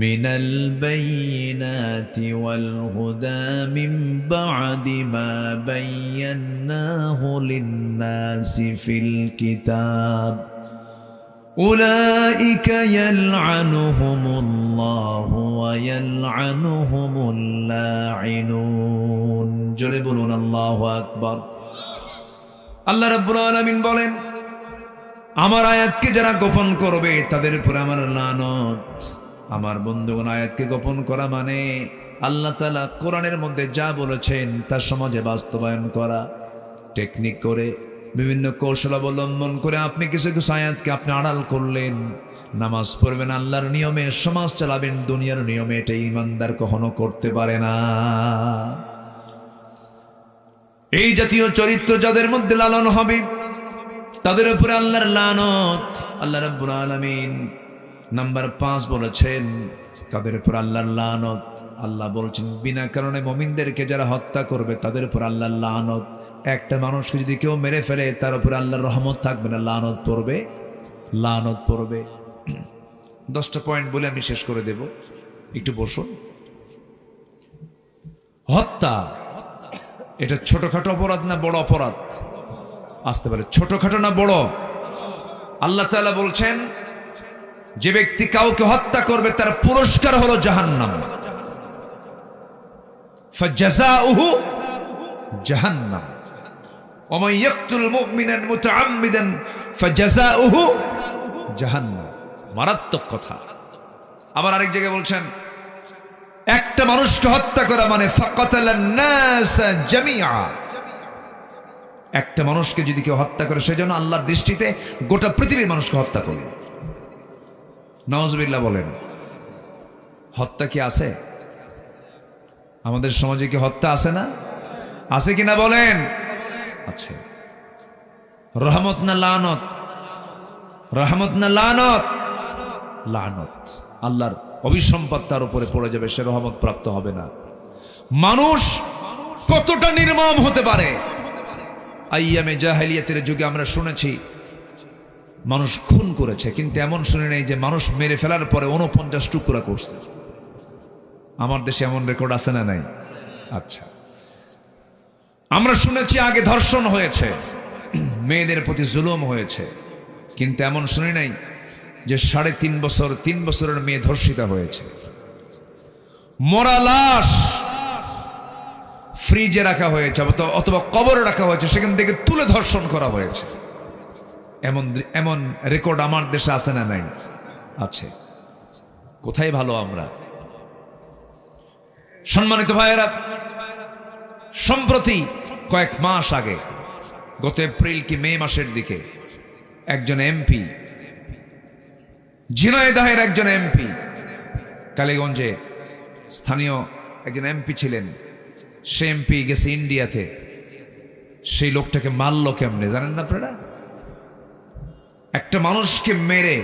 মিনাল বাইয়িনাতি ওয়াল হুদা মিন বা'দি মা বায়্যানাহু লিন-নাসি ফিল কিতাব উলাইকা ইয়ালআনুহুমুল্লাহু ওয়া ইয়ালআনুহুমুল লাঈনুন। জোরে বলুন আল্লাহু আকবার। আল্লাহ রাব্বুল আলামিন বলেন, আমার আয়াতকে যারা গোপন করবে তাদের উপর আমার লানত। আমার বন্ধুগণ, আয়াতকে গোপন করা মানে আল্লাহ তাআলা কোরআনের মধ্যে যা বলেছেন তা সমাজে বাস্তবায়ন করা। টেকনিক করে, বিভিন্ন কৌশল অবলম্বন করে আপনি কিছু কিছু আয়াতকে আপনি আড়াল করলেন। নামাজ পড়বেন আল্লাহর নিয়মে, সমাজ চালাবেন দুনিয়ার নিয়মে, এটা ইমানদার কখনো করতে পারে না। এই জাতীয় চরিত্র যাদের মধ্যে লালন হবে তাদের উপরে আল্লাহর লানত। আল্লাহ রাব্বুল আলামিন নাম্বার 5 বলেছেন, তাদের উপর আল্লাহর লানত। আল্লাহ বলছেন, বিনা কারণে মুমিনদেরকে যারা হত্যা করবে তাদের উপর আল্লাহর লানত। একটা মানুষকে যদি কেউ মেরে ফেলে তার উপরে আল্লাহর রহমত থাকবে না, লানত পড়বে, লানত পড়বে। 10টা পয়েন্ট বলে আমি শেষ করে দেব, একটু বসুন। হত্যা এটা ছোটখাটো অপরাধ না বড় অপরাধ? আসতে পারে, ছোটখাটো না বড়। আল্লাহ তাআলা বলছেন যে ব্যক্তি কাউকে হত্যা করবে তার পুরস্কার হলো জাহান্নাম। ফাজাযাউহু জাহান্নাম ওয়া মান ইয়াকতুল মুমিনান মুতাআম্মিদান ফাজাযাউহু জাহান্নাম। মারাত্মক কথা। আবার আরেক জায়গায় বলছেন একটা মানুষকে হত্যা করা মানে ফাকাতালান নাস জামিআ। একটা মানুষকে যদি কেউ হত্যা করে সেজন্য আল্লাহর দৃষ্টিতে গোটা পৃথিবীর মানুষকে হত্যা করল। নাউজুবিল্লাহ বলেন। হত্যা কি আছে আমাদের সমাজে? কি হত্যা আছে না? আছে কিনা বলেন? আছে। রহমত না লানত? রহমত না লানত? লানত। আল্লাহর অভিসম্পাদ তার উপরে পড়ে যাবে, সে রহমত প্রাপ্ত হবে না। মানুষ কতটা নির্মম হতে পারে! আইয়ামে জাহেলিয়াতের যুগে আমরা শুনেছি মানুষ খুন করেছে, কিন্তু এমন শুনে নেই যে মানুষ মেরে ফেলার পরে 49 টুকরা করছে। আমার দেশে এমন রেকর্ড আছে না নাই? আচ্ছা, আমরা শুনেছি আগে ধর্ষণ হয়েছে, মেয়েদের প্রতি জুলুম হয়েছে, কিন্তু এমন শুনি নাই যে 3.5 বছরের মেয়ে ধর্ষিতা হয়েছে। মরা লাশ ফ্রিজে রাখা হয়েছে অথবা কবরে রাখা হয়েছে, সেখান থেকে তুলে ধর্ষণ করা হয়েছে। এমন রেকর্ড আমার দেশে আছে না নাই? আছে। কোথায় ভালো আমরা? সম্মানিত ভাইয়েরা, সম্প্রতি কয়েক মাস আগে, গত এপ্রিল কি মে মাসের দিকে, একজন এমপি, ঝিনাইদহের একজন এমপি, কালীগঞ্জে স্থানীয় একজন এমপি ছিলেন, সে এমপি গেছে ইন্ডিয়াতে। সেই লোকটাকে মারলো কেমনে জানেন না আপনারা? একটা মানুষকে মেরে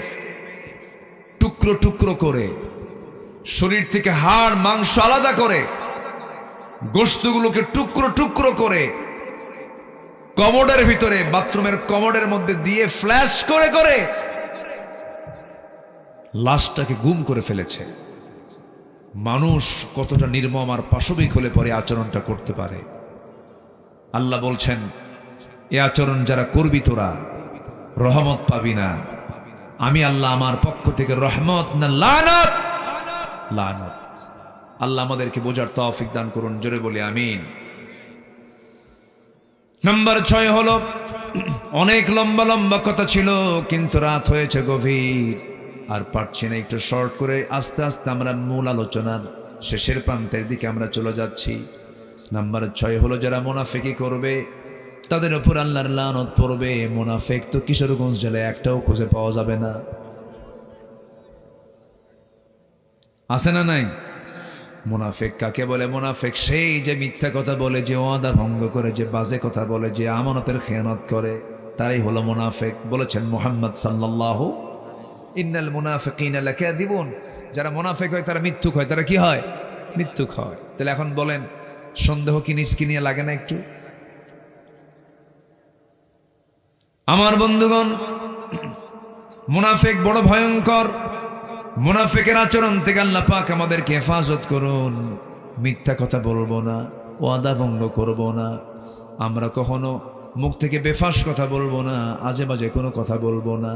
টুকরো টুকরো করে, শরীর থেকে হাড় মাংস আলাদা করে, গোশতগুলোকে টুকরো টুকরো করে কমোডের ভিতরে, বাথরুমের কমোডের মধ্যে দিয়ে ফ্ল্যাশ করে করে লাশটাকে গুম করে ফেলেছে। মানুষ কতটা নির্মম আর পাশবিক হলে পরে আচরণটা করতে পারে। আল্লাহ বলছেন এ আচরণ যারা করবি তোরা রহমত পাবি না। আমি আল্লাহ আমার পক্ষ থেকে রহমত না লানত। লানত। আল্লাহ আমাদেরকে বোঝার তৌফিক দান করুন, জোরে বলি আমিন। নাম্বার 6 হলো, অনেক লম্বা লম্বা কথা ছিল কিন্তু রাত হয়েছে গভীর, আর পারছি না, একটু শর্ট করে আস্তে আস্তে আমরা মূল আলোচনার শেষের প্রান্তের দিকে আমরা চলে যাচ্ছি। নাম্বার 6 হলো যারা মুনাফিকি করবে তাদের উপর আল্লাহর লানত পড়বে। মুনাফিক তো কিশোরগঞ্জ জেলায় একটাও খুঁজে পাওয়া যাবে না। আছে না নাই? মুনাফিক কাকে বলে? মুনাফিক সেই যে মিথ্যা কথা বলে, যে ওয়াদা ভঙ্গ করে, যে বাজে কথা বলে, যে আমানতের খেয়ানত করে, তারাই হলো মুনাফিক। বলেছেন মুহাম্মদ সাল্লাল্লাহু, ইন্নাল মুনাফিকিনা লাকাযিবুন। যারা মুনাফিক হয় তারা মিথ্যুক হয়। তারা কি হয়? মিথ্যুক হয়। তাহলে এখন বলেন, সন্দেহ কি নিজকে নিয়ে লাগে না একটু? আমার বন্ধুগণ, মুনাফিক বড় ভয়ঙ্কর। মুনাফিকের আচরণ থেকে আল্লাহ পাক আমাদেরকে হেফাজত করুন। মিথ্যা কথা বলবো না, ওয়াদা ভঙ্গ করব না, আমরা কখনো মুখ থেকে বেফাস কথা বলবো না, আজে বাজে কোনো কথা বলবো না।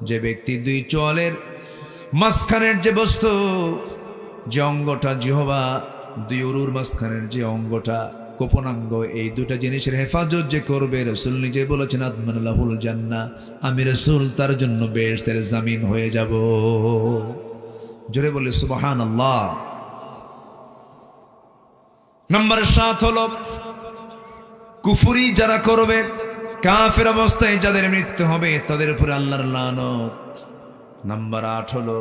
যে ব্যক্তি 2 চোয়ালের মাঝখানের যে বস্তু, যে অঙ্গটা জিহবা, 2 উরুর মাঝখানের যে অঙ্গটা গোপনাঙ্গ, এই 2টা জিনিসের হেফাজত যে করবে, রাসূল নিজে বলেছেন আদমান লাহুল জান্নাহ, আমি রাসূল তার জন্য বেহেশতের জামিন হয়ে যাব। জোরে বলে সুবহানাল্লাহ। নাম্বার 7 হলো কুফরি যারা করবে, কাফের অবস্থায় যাদের মৃত্যু হবে তাদের উপরে আল্লাহর লানত। নাম্বার 8 হলো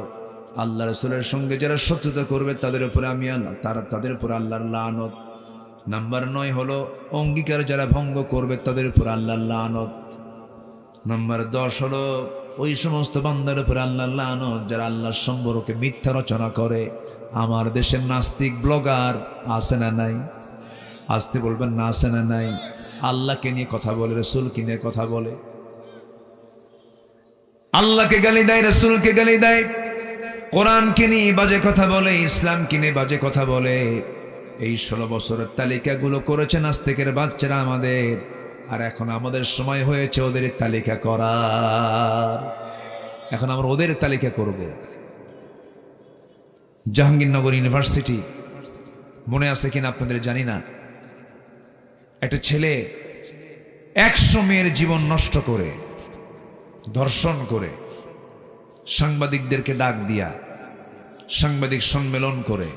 আল্লাহ রাসূলের সঙ্গে যারা শত্রুতা করবে তাদের উপরে তাদের উপরে আল্লাহর লানত। নাম্বার 9 হলো অঙ্গীকার যারা ভঙ্গ করবে তাদের উপর আল্লাহর লানত। নাম্বার 10 হলো ওই সমস্ত বান্দার উপর আল্লাহর লানত যারা আল্লাহর সম্পর্কে মিথ্যা রচনা করে। আমার দেশের নাস্তিক ব্লগার আছে না নাই? আসতে বলবেন না, আছে না নাই? আল্লাহকে নিয়ে কথা বলে, রাসূলকে নিয়ে কথা বলে, আল্লাহকে গালি দেয়, রাসূলকে গালি দেয়, কোরআনকে নিয়ে বাজে কথা বলে, ইসলামকে নিয়ে বাজে কথা বলে। এই 16 বছরের তালিকাগুলো করেছে নাস্তিকের বাচ্চারা আমাদের। আর এখন আমাদের সময় হয়েছে ওদের তালিকা করার। এখন আমরা ওদের তালিকা করব। জাহাঙ্গীরনগর ইউনিভার্সিটি মনে আছে কিনা আপনাদের জানি না, একটা ছেলে 100 মেয়ের জীবন নষ্ট করে, ধর্ষণ করে, সাংবাদিকদেরকে ডাক দিয়া সাংবাদিক সম্মেলন করে,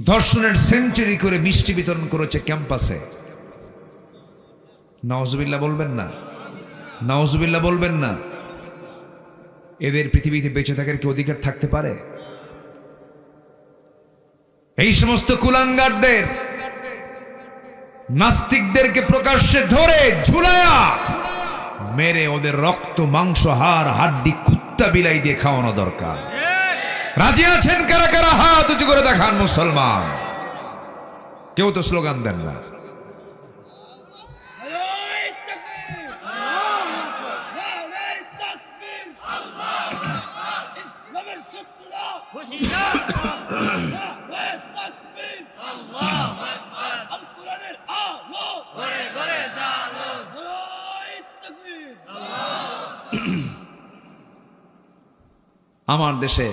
ধর্ষণের সেঞ্চুরি করে মিষ্টি বিতরণ করেছে ক্যাম্পাসে। নাউজুবিল্লাহ বলবেন না? নাউজুবিল্লাহ বলবেন না? এদের পৃথিবীতে বেঁচে থাকার কি অধিকার থাকতে পারে? এই সমস্ত কুলাঙ্গারদের, নাস্তিকদেরকে প্রকাশ্যে ধরে ঝুলায়া মেরে ওদের রক্ত মাংস হাড় হাড্ডি কুত্তা বিলাই দিয়ে খাওয়ানো দরকার। রাজি আছেন কারা কারা? হাত উঁচু করে দেখান মুসলমান। কেউ তো স্লোগান দেন না। আমার দেশে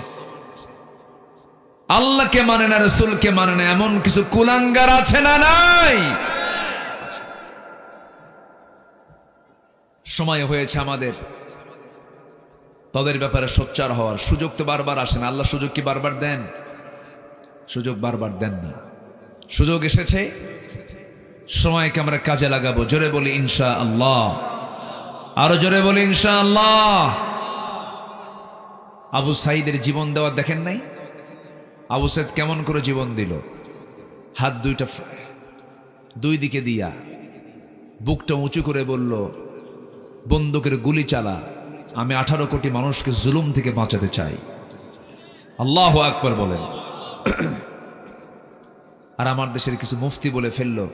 আল্লাহকে মানে না, রাসূলকে মানে না, এমন কিছু কুলাঙ্গার আছে না নাই? সময় হয়েছে আমাদের তাদের ব্যাপারে সোচ্চার হওয়ার। সুযোগ তো বারবার আসে না। আল্লাহ সুযোগ কি বারবার দেন? সুযোগ বারবার দেন না। সুযোগ এসেছে, সময়কে আমরা কাজে লাগাবো। জোরে বলি ইনশাআল্লাহ। আরো জোরে বলি ইনশাআল্লাহ। আবু সাঈদের জীবন দেওয়া দেখেন নাই? আবু সাঈদ কেমন করে জীবন দিল? হাত দুইটা দুই দিকে দিয়া বুকটা উঁচু করে বলল, বন্দুকের গুলি চালা, আমি 18 কোটি মানুষকে জুলুম থেকে বাঁচাতে চাই। আল্লাহু আকবার বলেন। আর আমার দেশের কিছু মুফতি বলে ফেললো,